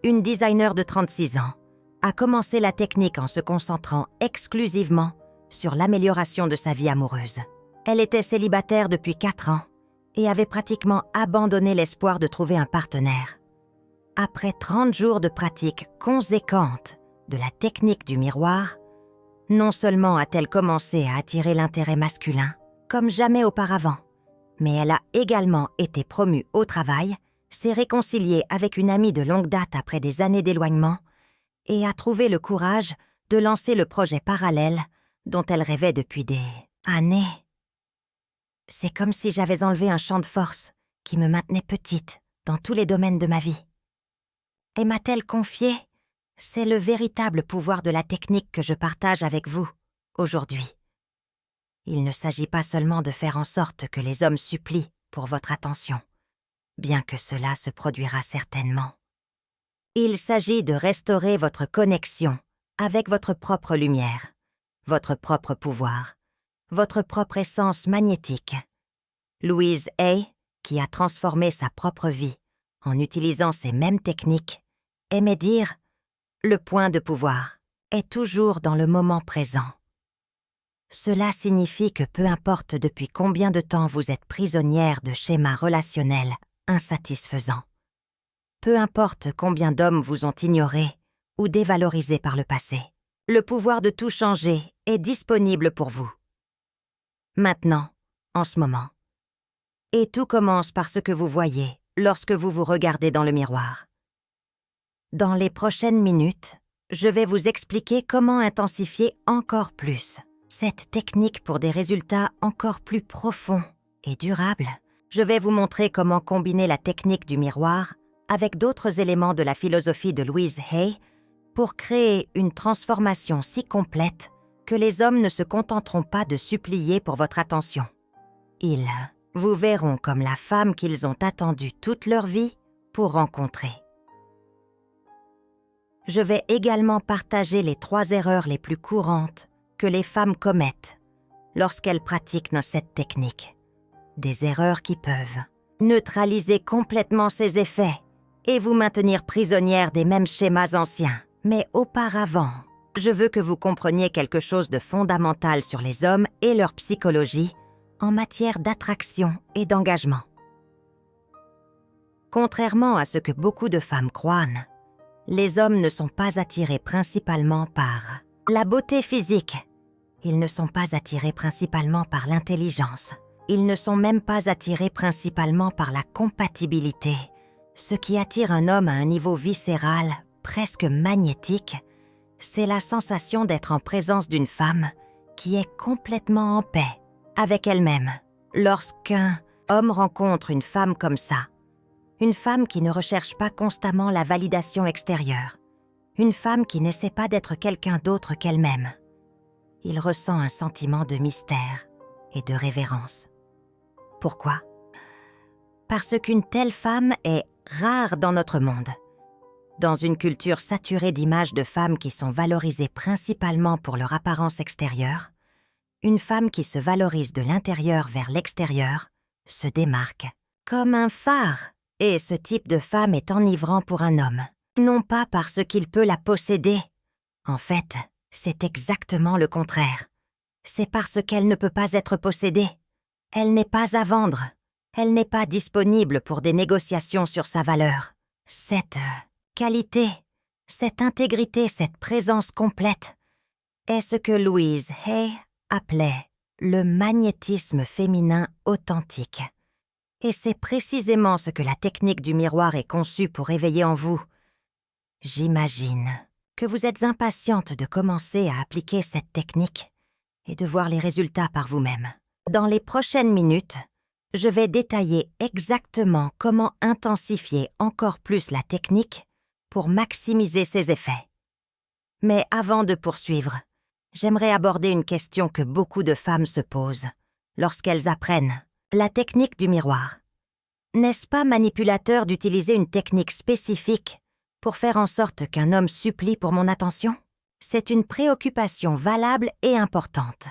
une designer de 36 ans, a commencé la technique en se concentrant exclusivement sur l'amélioration de sa vie amoureuse. Elle était célibataire depuis 4 ans et avait pratiquement abandonné l'espoir de trouver un partenaire. Après 30 jours de pratique conséquente de la technique du miroir, non seulement a-t-elle commencé à attirer l'intérêt masculin, comme jamais auparavant, mais elle a également été promue au travail, s'est réconciliée avec une amie de longue date après des années d'éloignement et a trouvé le courage de lancer le projet parallèle dont elle rêvait depuis des années. C'est comme si j'avais enlevé un champ de force qui me maintenait petite dans tous les domaines de ma vie. Et m'a-t-elle confié, c'est le véritable pouvoir de la technique que je partage avec vous aujourd'hui. Il ne s'agit pas seulement de faire en sorte que les hommes supplient pour votre attention, bien que cela se produira certainement. Il s'agit de restaurer votre connexion avec votre propre lumière, votre propre pouvoir, votre propre essence magnétique. Louise Hay, qui a transformé sa propre vie en utilisant ces mêmes techniques, aimait dire « Le point de pouvoir est toujours dans le moment présent ». Cela signifie que peu importe depuis combien de temps vous êtes prisonnière de schémas relationnels insatisfaisants, peu importe combien d'hommes vous ont ignoré ou dévalorisé par le passé, le pouvoir de tout changer est disponible pour vous. Maintenant, en ce moment. Et tout commence par ce que vous voyez lorsque vous vous regardez dans le miroir. Dans les prochaines minutes, je vais vous expliquer comment intensifier encore plus cette technique pour des résultats encore plus profonds et durables. Je vais vous montrer comment combiner la technique du miroir avec d'autres éléments de la philosophie de Louise Hay pour créer une transformation si complète que les hommes ne se contenteront pas de supplier pour votre attention. Ils vous verront comme la femme qu'ils ont attendue toute leur vie pour rencontrer. Je vais également partager les 3 erreurs les plus courantes que les femmes commettent lorsqu'elles pratiquent cette technique. Des erreurs qui peuvent neutraliser complètement ses effets et vous maintenir prisonnière des mêmes schémas anciens. Mais auparavant, je veux que vous compreniez quelque chose de fondamental sur les hommes et leur psychologie en matière d'attraction et d'engagement. Contrairement à ce que beaucoup de femmes croient, les hommes ne sont pas attirés principalement par la beauté physique. Ils ne sont pas attirés principalement par l'intelligence. Ils ne sont même pas attirés principalement par la compatibilité. Ce qui attire un homme à un niveau viscéral, presque magnétique, c'est la sensation d'être en présence d'une femme qui est complètement en paix avec elle-même. Lorsqu'un homme rencontre une femme comme ça, une femme qui ne recherche pas constamment la validation extérieure, une femme qui n'essaie pas d'être quelqu'un d'autre qu'elle-même, il ressent un sentiment de mystère et de révérence. Pourquoi? Parce qu'une telle femme est rare dans notre monde. Dans une culture saturée d'images de femmes qui sont valorisées principalement pour leur apparence extérieure, une femme qui se valorise de l'intérieur vers l'extérieur se démarque comme un phare. Et ce type de femme est enivrant pour un homme, non pas parce qu'il peut la posséder. En fait, c'est exactement le contraire. C'est parce qu'elle ne peut pas être possédée. Elle n'est pas à vendre. Elle n'est pas disponible pour des négociations sur sa valeur. Cette qualité, cette intégrité, cette présence complète est ce que Louise Hay appelait le magnétisme féminin authentique. Et c'est précisément ce que la technique du miroir est conçue pour éveiller en vous. J'imagine que vous êtes impatiente de commencer à appliquer cette technique et de voir les résultats par vous-même. Dans les prochaines minutes, je vais détailler exactement comment intensifier encore plus la technique pour maximiser ses effets. Mais avant de poursuivre, j'aimerais aborder une question que beaucoup de femmes se posent lorsqu'elles apprennent la technique du miroir. N'est-ce pas manipulateur d'utiliser une technique spécifique pour faire en sorte qu'un homme supplie pour mon attention? C'est une préoccupation valable et importante.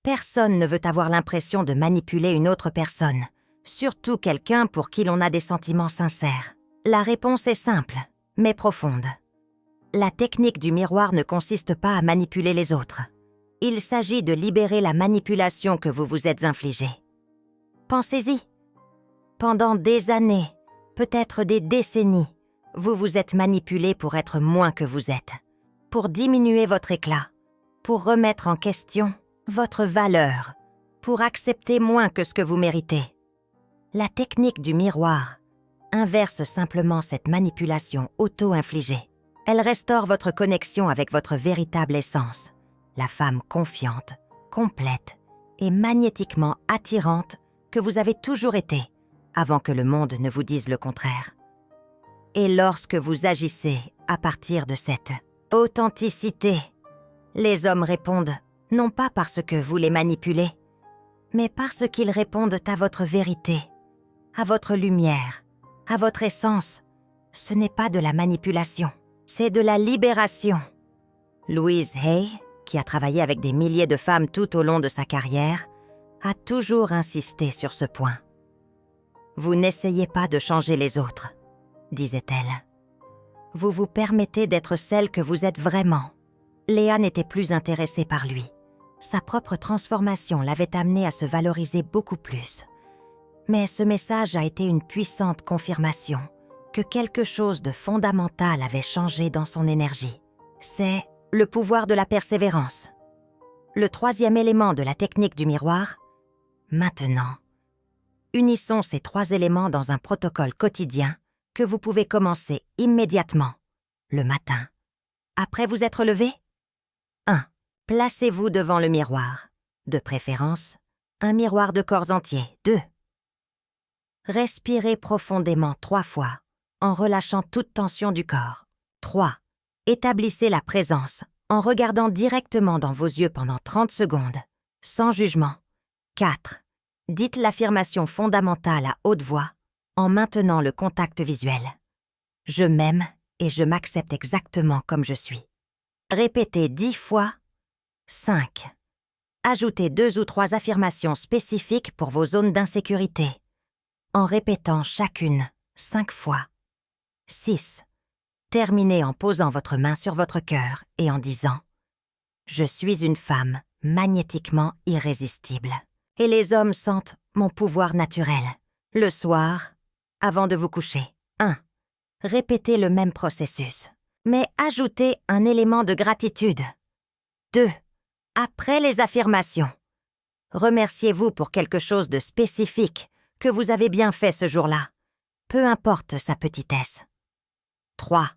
Personne ne veut avoir l'impression de manipuler une autre personne, surtout quelqu'un pour qui l'on a des sentiments sincères. La réponse est simple, mais profonde. La technique du miroir ne consiste pas à manipuler les autres. Il s'agit de libérer la manipulation que vous vous êtes infligée. Pensez-y. Pendant des années, peut-être des décennies, vous vous êtes manipulé pour être moins que vous êtes, pour diminuer votre éclat, pour remettre en question votre valeur, pour accepter moins que ce que vous méritez. La technique du miroir inverse simplement cette manipulation auto-infligée. Elle restaure votre connexion avec votre véritable essence, la femme confiante, complète et magnétiquement attirante que vous avez toujours été, avant que le monde ne vous dise le contraire. Et lorsque vous agissez à partir de cette authenticité, les hommes répondent non pas parce que vous les manipulez, mais parce qu'ils répondent à votre vérité, à votre lumière, à votre essence. Ce n'est pas de la manipulation, c'est de la libération. Louise Hay, qui a travaillé avec des milliers de femmes tout au long de sa carrière, a toujours insisté sur ce point. « Vous n'essayez pas de changer les autres », disait-elle. « Vous vous permettez d'être celle que vous êtes vraiment. » Léa n'était plus intéressée par lui. Sa propre transformation l'avait amené à se valoriser beaucoup plus. Mais ce message a été une puissante confirmation que quelque chose de fondamental avait changé dans son énergie. C'est le pouvoir de la persévérance. Le troisième élément de la technique du miroir. Maintenant, unissons ces 3 éléments dans un protocole quotidien que vous pouvez commencer immédiatement, le matin. Après vous être levé, 1. Placez-vous devant le miroir. De préférence, un miroir de corps entier. 2. Respirez profondément 3 fois, en relâchant toute tension du corps. 3. Établissez la présence en regardant directement dans vos yeux pendant 30 secondes, sans jugement. 4. Dites l'affirmation fondamentale à haute voix en maintenant le contact visuel. Je m'aime et je m'accepte exactement comme je suis. Répétez 10 fois. 5. Ajoutez 2 ou 3 affirmations spécifiques pour vos zones d'insécurité, en répétant chacune 5 fois. 6. Terminez en posant votre main sur votre cœur et en disant « Je suis une femme magnétiquement irrésistible et les hommes sentent mon pouvoir naturel. » Le soir, avant de vous coucher. 1. Répétez le même processus, mais ajoutez un élément de gratitude. 2. Après les affirmations, remerciez-vous pour quelque chose de spécifique que vous avez bien fait ce jour-là, peu importe sa petitesse. 3.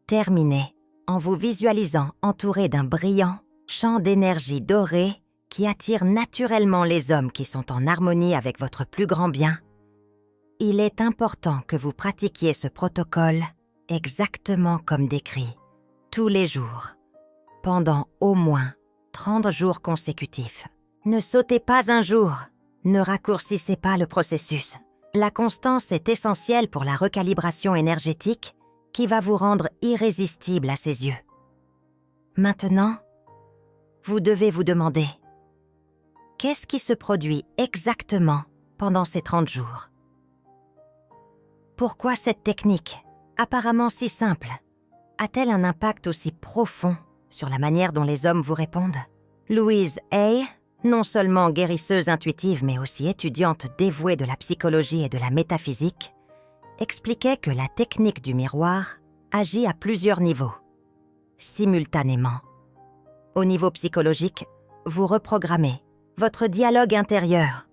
Terminez en vous visualisant entouré d'un brillant champ d'énergie dorée qui attire naturellement les hommes qui sont en harmonie avec votre plus grand bien. Il est important que vous pratiquiez ce protocole exactement comme décrit, tous les jours, pendant au moins 30 jours consécutifs. Ne sautez pas un jour, ne raccourcissez pas le processus. La constance est essentielle pour la recalibration énergétique qui va vous rendre irrésistible à ses yeux. Maintenant, vous devez vous demander « Qu'est-ce qui se produit exactement pendant ces 30 jours ?» Pourquoi cette technique, apparemment si simple, a-t-elle un impact aussi profond sur la manière dont les hommes vous répondent? Louise Hay, non seulement guérisseuse intuitive mais aussi étudiante dévouée de la psychologie et de la métaphysique, expliquait que la technique du miroir agit à plusieurs niveaux, simultanément. Au niveau psychologique, vous reprogrammez votre dialogue intérieur.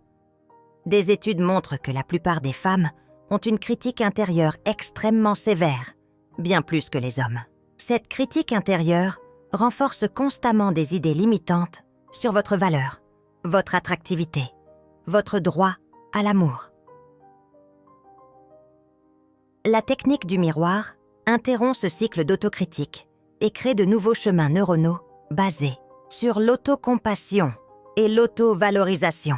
Des études montrent que la plupart des femmes ont une critique intérieure extrêmement sévère, bien plus que les hommes. Cette critique intérieure renforce constamment des idées limitantes sur votre valeur, votre attractivité, votre droit à l'amour. La technique du miroir interrompt ce cycle d'autocritique et crée de nouveaux chemins neuronaux basés sur l'autocompassion et l'auto-valorisation.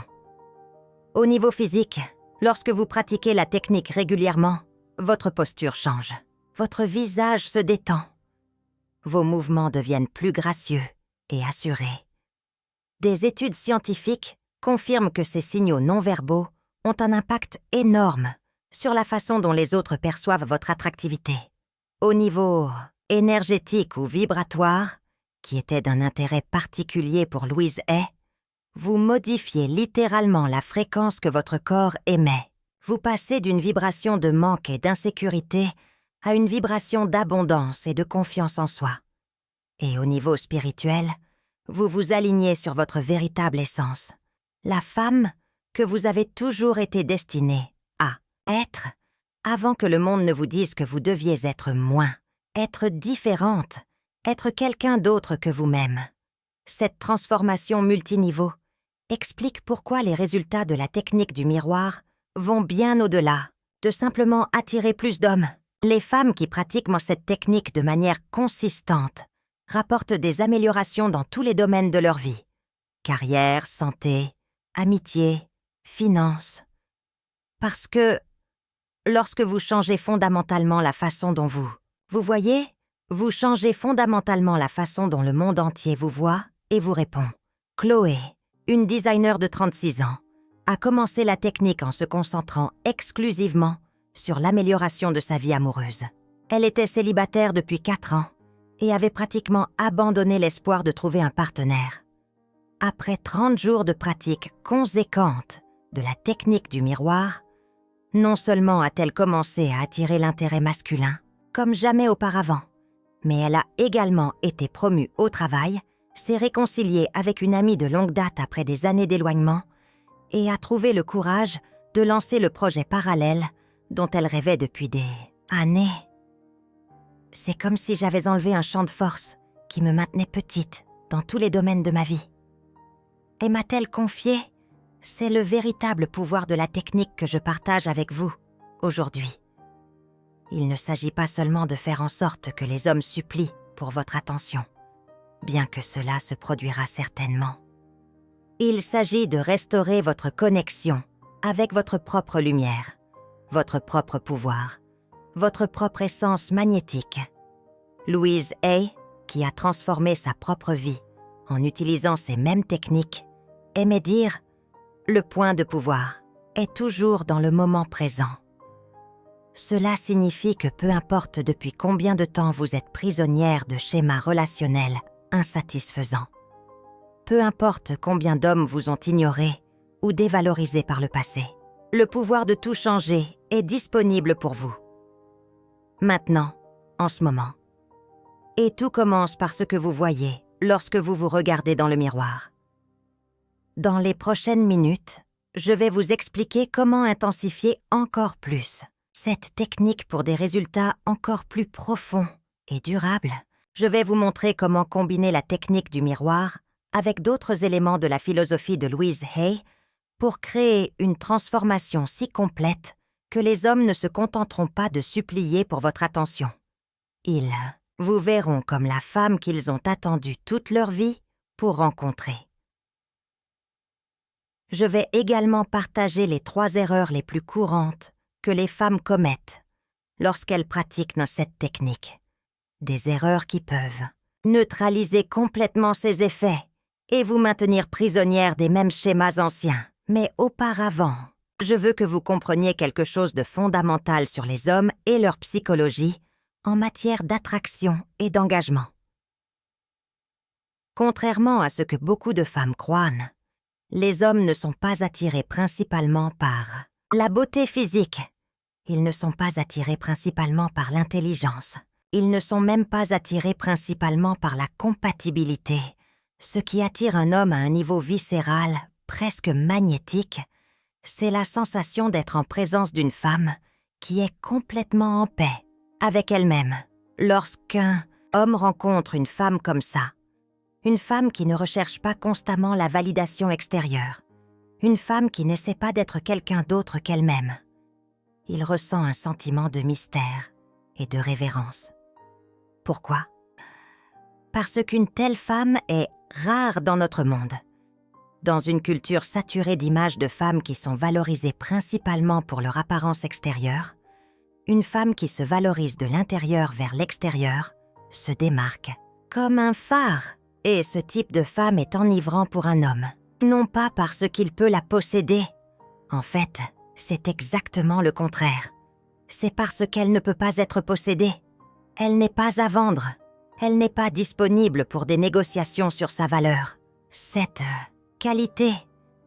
Au niveau physique, lorsque vous pratiquez la technique régulièrement, votre posture change. Votre visage se détend. Vos mouvements deviennent plus gracieux et assurés. Des études scientifiques confirment que ces signaux non-verbaux ont un impact énorme sur la façon dont les autres perçoivent votre attractivité. Au niveau énergétique ou vibratoire, qui était d'un intérêt particulier pour Louise Hay, vous modifiez littéralement la fréquence que votre corps émet. Vous passez d'une vibration de manque et d'insécurité à une vibration d'abondance et de confiance en soi. Et au niveau spirituel, vous vous alignez sur votre véritable essence, la femme que vous avez toujours été destinée à être, avant que le monde ne vous dise que vous deviez être moins, être différente, être quelqu'un d'autre que vous-même. Cette transformation multiniveau explique pourquoi les résultats de la technique du miroir vont bien au-delà de simplement attirer plus d'hommes. Les femmes qui pratiquent cette technique de manière consistante rapportent des améliorations dans tous les domaines de leur vie. Carrière, santé, amitié, finances. Parce que lorsque vous changez fondamentalement la façon dont vous voyez, vous changez fondamentalement la façon dont le monde entier vous voit et vous répond. Chloé, une designer de 36 ans, a commencé la technique en se concentrant exclusivement sur l'amélioration de sa vie amoureuse. Elle était célibataire depuis 4 ans et avait pratiquement abandonné l'espoir de trouver un partenaire. Après 30 jours de pratique conséquente de la technique du miroir, non seulement a-t-elle commencé à attirer l'intérêt masculin, comme jamais auparavant, mais elle a également été promue au travail, s'est réconciliée avec une amie de longue date après des années d'éloignement et a trouvé le courage de lancer le projet parallèle dont elle rêvait depuis des années. C'est comme si j'avais enlevé un champ de force qui me maintenait petite dans tous les domaines de ma vie. Et m'a-t-elle confié, c'est le véritable pouvoir de la technique que je partage avec vous aujourd'hui. Il ne s'agit pas seulement de faire en sorte que les hommes supplient pour votre attention, bien que cela se produira certainement. Il s'agit de restaurer votre connexion avec votre propre lumière, votre propre pouvoir, votre propre essence magnétique. Louise Hay, qui a transformé sa propre vie en utilisant ces mêmes techniques, aimait dire « le point de pouvoir est toujours dans le moment présent ». Cela signifie que peu importe depuis combien de temps vous êtes prisonnière de schémas relationnels insatisfaisants, peu importe combien d'hommes vous ont ignoré ou dévalorisé par le passé, le pouvoir de tout changer est disponible pour vous. Maintenant, en ce moment. Et tout commence par ce que vous voyez lorsque vous vous regardez dans le miroir. Dans les prochaines minutes, je vais vous expliquer comment intensifier encore plus cette technique pour des résultats encore plus profonds et durables. Je vais vous montrer comment combiner la technique du miroir avec d'autres éléments de la philosophie de Louise Hay pour créer une transformation si complète que les hommes ne se contenteront pas de supplier pour votre attention. Ils vous verront comme la femme qu'ils ont attendue toute leur vie pour rencontrer. Je vais également partager les 3 erreurs les plus courantes que les femmes commettent lorsqu'elles pratiquent cette technique. Des erreurs qui peuvent neutraliser complètement ses effets et vous maintenir prisonnière des mêmes schémas anciens. Mais auparavant, je veux que vous compreniez quelque chose de fondamental sur les hommes et leur psychologie en matière d'attraction et d'engagement. Contrairement à ce que beaucoup de femmes croient, les hommes ne sont pas attirés principalement par la beauté physique. Ils ne sont pas attirés principalement par l'intelligence. Ils ne sont même pas attirés principalement par la compatibilité. Ce qui attire un homme à un niveau viscéral, presque magnétique, c'est la sensation d'être en présence d'une femme qui est complètement en paix avec elle-même. Lorsqu'un homme rencontre une femme comme ça, une femme qui ne recherche pas constamment la validation extérieure, une femme qui n'essaie pas d'être quelqu'un d'autre qu'elle-même, il ressent un sentiment de mystère et de révérence. Pourquoi? Parce qu'une telle femme est rare dans notre monde. Dans une culture saturée d'images de femmes qui sont valorisées principalement pour leur apparence extérieure, une femme qui se valorise de l'intérieur vers l'extérieur se démarque comme un phare. Et ce type de femme est enivrant pour un homme, non pas parce qu'il peut la posséder. En fait, c'est exactement le contraire. C'est parce qu'elle ne peut pas être possédée. Elle n'est pas à vendre. Elle n'est pas disponible pour des négociations sur sa valeur. Cette qualité,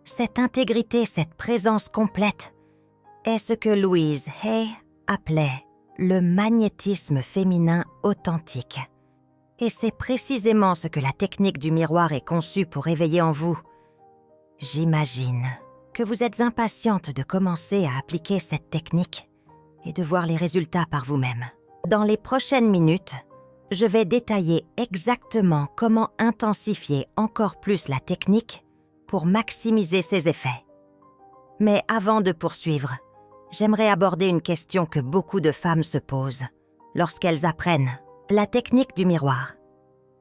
cette intégrité, cette présence complète est ce que Louise Hay appelait le magnétisme féminin authentique. Et c'est précisément ce que la technique du miroir est conçue pour éveiller en vous. J'imagine que vous êtes impatiente de commencer à appliquer cette technique et de voir les résultats par vous-même. Dans les prochaines minutes, je vais détailler exactement comment intensifier encore plus la technique pour maximiser ses effets. Mais avant de poursuivre, j'aimerais aborder une question que beaucoup de femmes se posent lorsqu'elles apprennent la technique du miroir.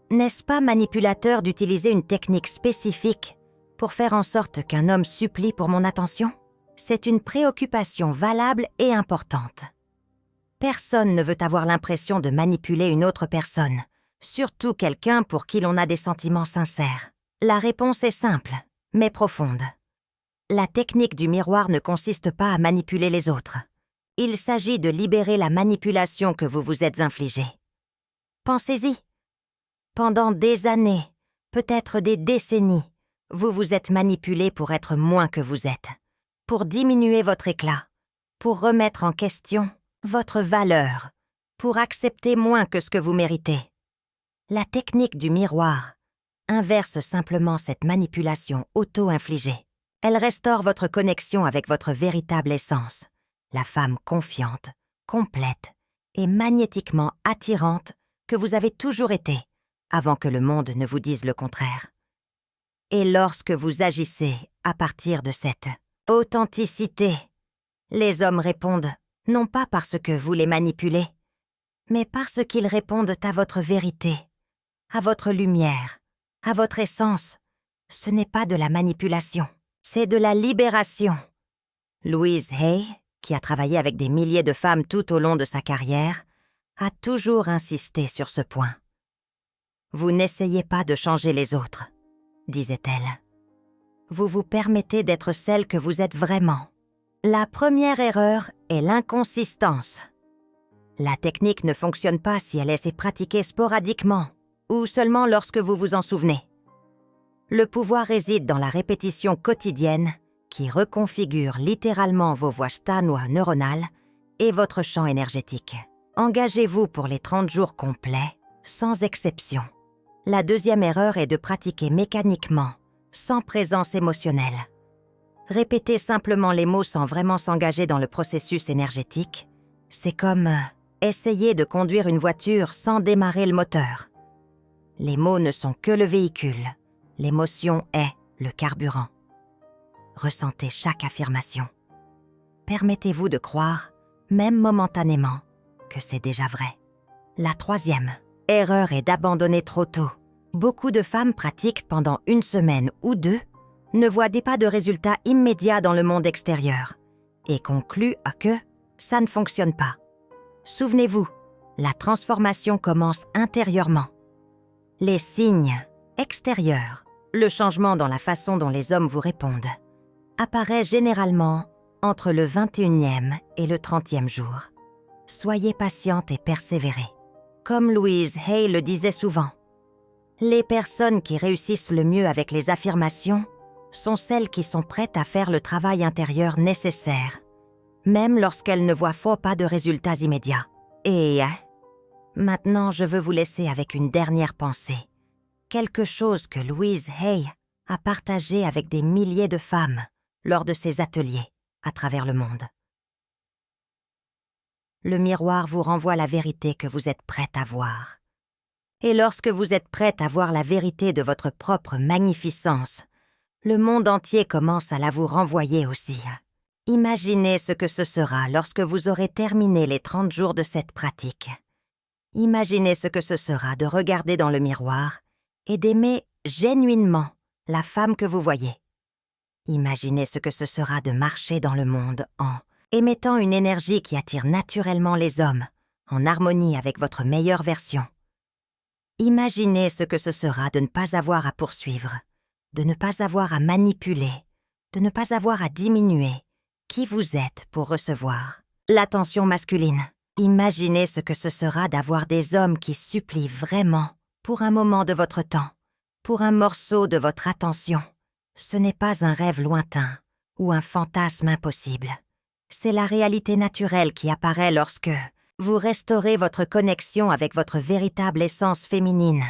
N'est-ce pas manipulateur d'utiliser une technique spécifique pour faire en sorte qu'un homme supplie pour mon attention? C'est une préoccupation valable et importante. Personne ne veut avoir l'impression de manipuler une autre personne, surtout quelqu'un pour qui l'on a des sentiments sincères. La réponse est simple, mais profonde. La technique du miroir ne consiste pas à manipuler les autres. Il s'agit de libérer la manipulation que vous vous êtes infligée. Pensez-y. Pendant des années, peut-être des décennies, Vous vous êtes manipulé pour être moins que vous êtes, pour diminuer votre éclat, pour remettre en question votre valeur, pour accepter moins que ce que vous méritez. La technique du miroir inverse simplement cette manipulation auto-infligée. Elle restaure votre connexion avec votre véritable essence, la femme confiante, complète et magnétiquement attirante que vous avez toujours été, avant que le monde ne vous dise le contraire. Et lorsque vous agissez à partir de cette authenticité, les hommes répondent non pas parce que vous les manipulez, mais parce qu'ils répondent à votre vérité, à votre lumière, à votre essence. Ce n'est pas de la manipulation, c'est de la libération. Louise Hay, qui a travaillé avec des milliers de femmes tout au long de sa carrière, a toujours insisté sur ce point. « Vous n'essayez pas de changer les autres », disait-elle. « Vous vous permettez d'être celle que vous êtes vraiment. » La première erreur est l'inconsistance. La technique ne fonctionne pas si elle est pratiquée sporadiquement ou seulement lorsque vous vous en souvenez. Le pouvoir réside dans la répétition quotidienne qui reconfigure littéralement vos voies neuronales et votre champ énergétique. Engagez-vous pour les 30 jours complets, sans exception. La deuxième erreur est de pratiquer mécaniquement, sans présence émotionnelle. Répéter simplement les mots sans vraiment s'engager dans le processus énergétique, c'est comme essayer de conduire une voiture sans démarrer le moteur. Les mots ne sont que le véhicule, l'émotion est le carburant. Ressentez chaque affirmation. Permettez-vous de croire, même momentanément, que c'est déjà vrai. La troisième erreur est d'abandonner trop tôt. Beaucoup de femmes pratiquent pendant 1 semaine ou 2, ne voient pas de résultats immédiats dans le monde extérieur et concluent à que ça ne fonctionne pas. Souvenez-vous, la transformation commence intérieurement. Les signes extérieurs, le changement dans la façon dont les hommes vous répondent, apparaît généralement entre le 21e et le 30e jour. Soyez patiente et persévérez. Comme Louise Hay le disait souvent, les personnes qui réussissent le mieux avec les affirmations sont celles qui sont prêtes à faire le travail intérieur nécessaire, même lorsqu'elles ne voient pas de résultats immédiats. Et maintenant, je veux vous laisser avec une dernière pensée. Quelque chose que Louise Hay a partagé avec des milliers de femmes lors de ses ateliers à travers le monde. Le miroir vous renvoie la vérité que vous êtes prête à voir. Et lorsque vous êtes prête à voir la vérité de votre propre magnificence, le monde entier commence à la vous renvoyer aussi. Imaginez ce que ce sera lorsque vous aurez terminé les 30 jours de cette pratique. Imaginez ce que ce sera de regarder dans le miroir et d'aimer genuinement la femme que vous voyez. Imaginez ce que ce sera de marcher dans le monde en émettant une énergie qui attire naturellement les hommes, en harmonie avec votre meilleure version. Imaginez ce que ce sera de ne pas avoir à poursuivre, de ne pas avoir à manipuler, de ne pas avoir à diminuer qui vous êtes pour recevoir l'attention masculine. Imaginez ce que ce sera d'avoir des hommes qui supplient vraiment pour un moment de votre temps, pour un morceau de votre attention. Ce n'est pas un rêve lointain ou un fantasme impossible. C'est la réalité naturelle qui apparaît lorsque vous restaurez votre connexion avec votre véritable essence féminine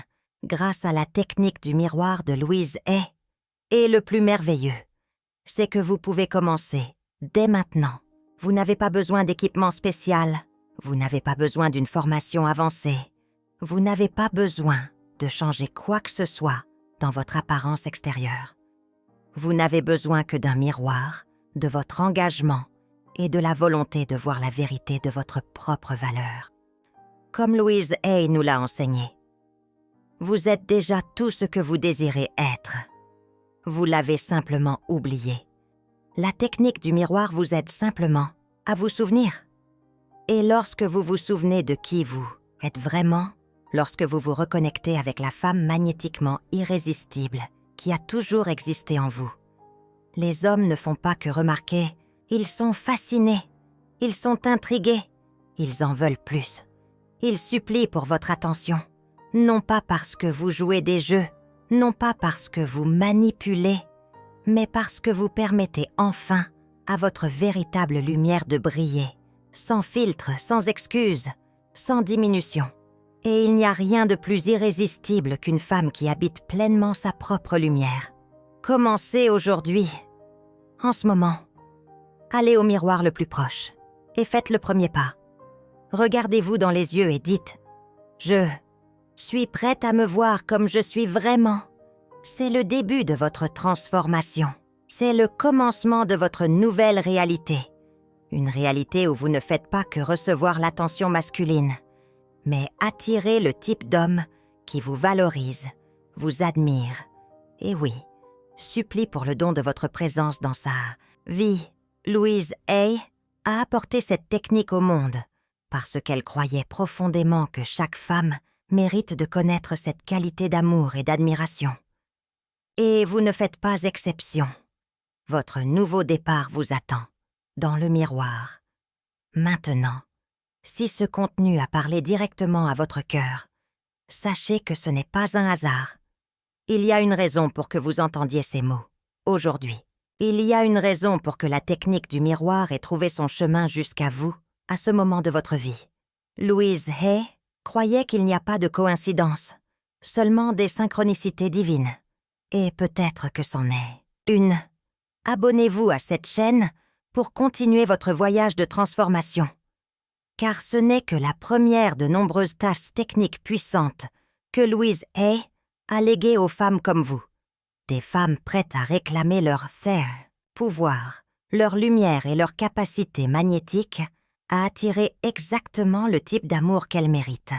grâce à la technique du miroir de Louise Hay. Et le plus merveilleux, c'est que vous pouvez commencer dès maintenant. Vous n'avez pas besoin d'équipement spécial, vous n'avez pas besoin d'une formation avancée, vous n'avez pas besoin de changer quoi que ce soit dans votre apparence extérieure. Vous n'avez besoin que d'un miroir, de votre engagement et de la volonté de voir la vérité de votre propre valeur. Comme Louise Hay nous l'a enseigné, vous êtes déjà tout ce que vous désirez être. Vous l'avez simplement oublié. La technique du miroir vous aide simplement à vous souvenir. Et lorsque vous vous souvenez de qui vous êtes vraiment, lorsque vous vous reconnectez avec la femme magnétiquement irrésistible qui a toujours existé en vous, les hommes ne font pas que remarquer, ils sont fascinés, ils sont intrigués, ils en veulent plus. Ils supplient pour votre attention, non pas parce que vous jouez des jeux, non pas parce que vous manipulez, mais parce que vous permettez enfin à votre véritable lumière de briller, sans filtre, sans excuse, sans diminution. Et il n'y a rien de plus irrésistible qu'une femme qui habite pleinement sa propre lumière. Commencez aujourd'hui, en ce moment. Allez au miroir le plus proche et faites le premier pas. Regardez-vous dans les yeux et dites « Je suis prête à me voir comme je suis vraiment ». C'est le début de votre transformation. C'est le commencement de votre nouvelle réalité. Une réalité où vous ne faites pas que recevoir l'attention masculine, mais attirer le type d'homme qui vous valorise, vous admire, et oui, supplie pour le don de votre présence dans sa vie. Louise Hay a apporté cette technique au monde parce qu'elle croyait profondément que chaque femme mérite de connaître cette qualité d'amour et d'admiration. Et vous ne faites pas exception. Votre nouveau départ vous attend, dans le miroir. Maintenant, si ce contenu a parlé directement à votre cœur, sachez que ce n'est pas un hasard. Il y a une raison pour que vous entendiez ces mots, aujourd'hui. Il y a une raison pour que la technique du miroir ait trouvé son chemin jusqu'à vous, à ce moment de votre vie. Louise Hay croyait qu'il n'y a pas de coïncidence, seulement des synchronicités divines. Et peut-être que c'en est une. Abonnez-vous à cette chaîne pour continuer votre voyage de transformation. Car ce n'est que la première de nombreuses tâches techniques puissantes que Louise Hay a léguées aux femmes comme vous. Des femmes prêtes à réclamer leur pouvoir, leur lumière et leur capacité magnétique à attirer exactement le type d'amour qu'elles méritent.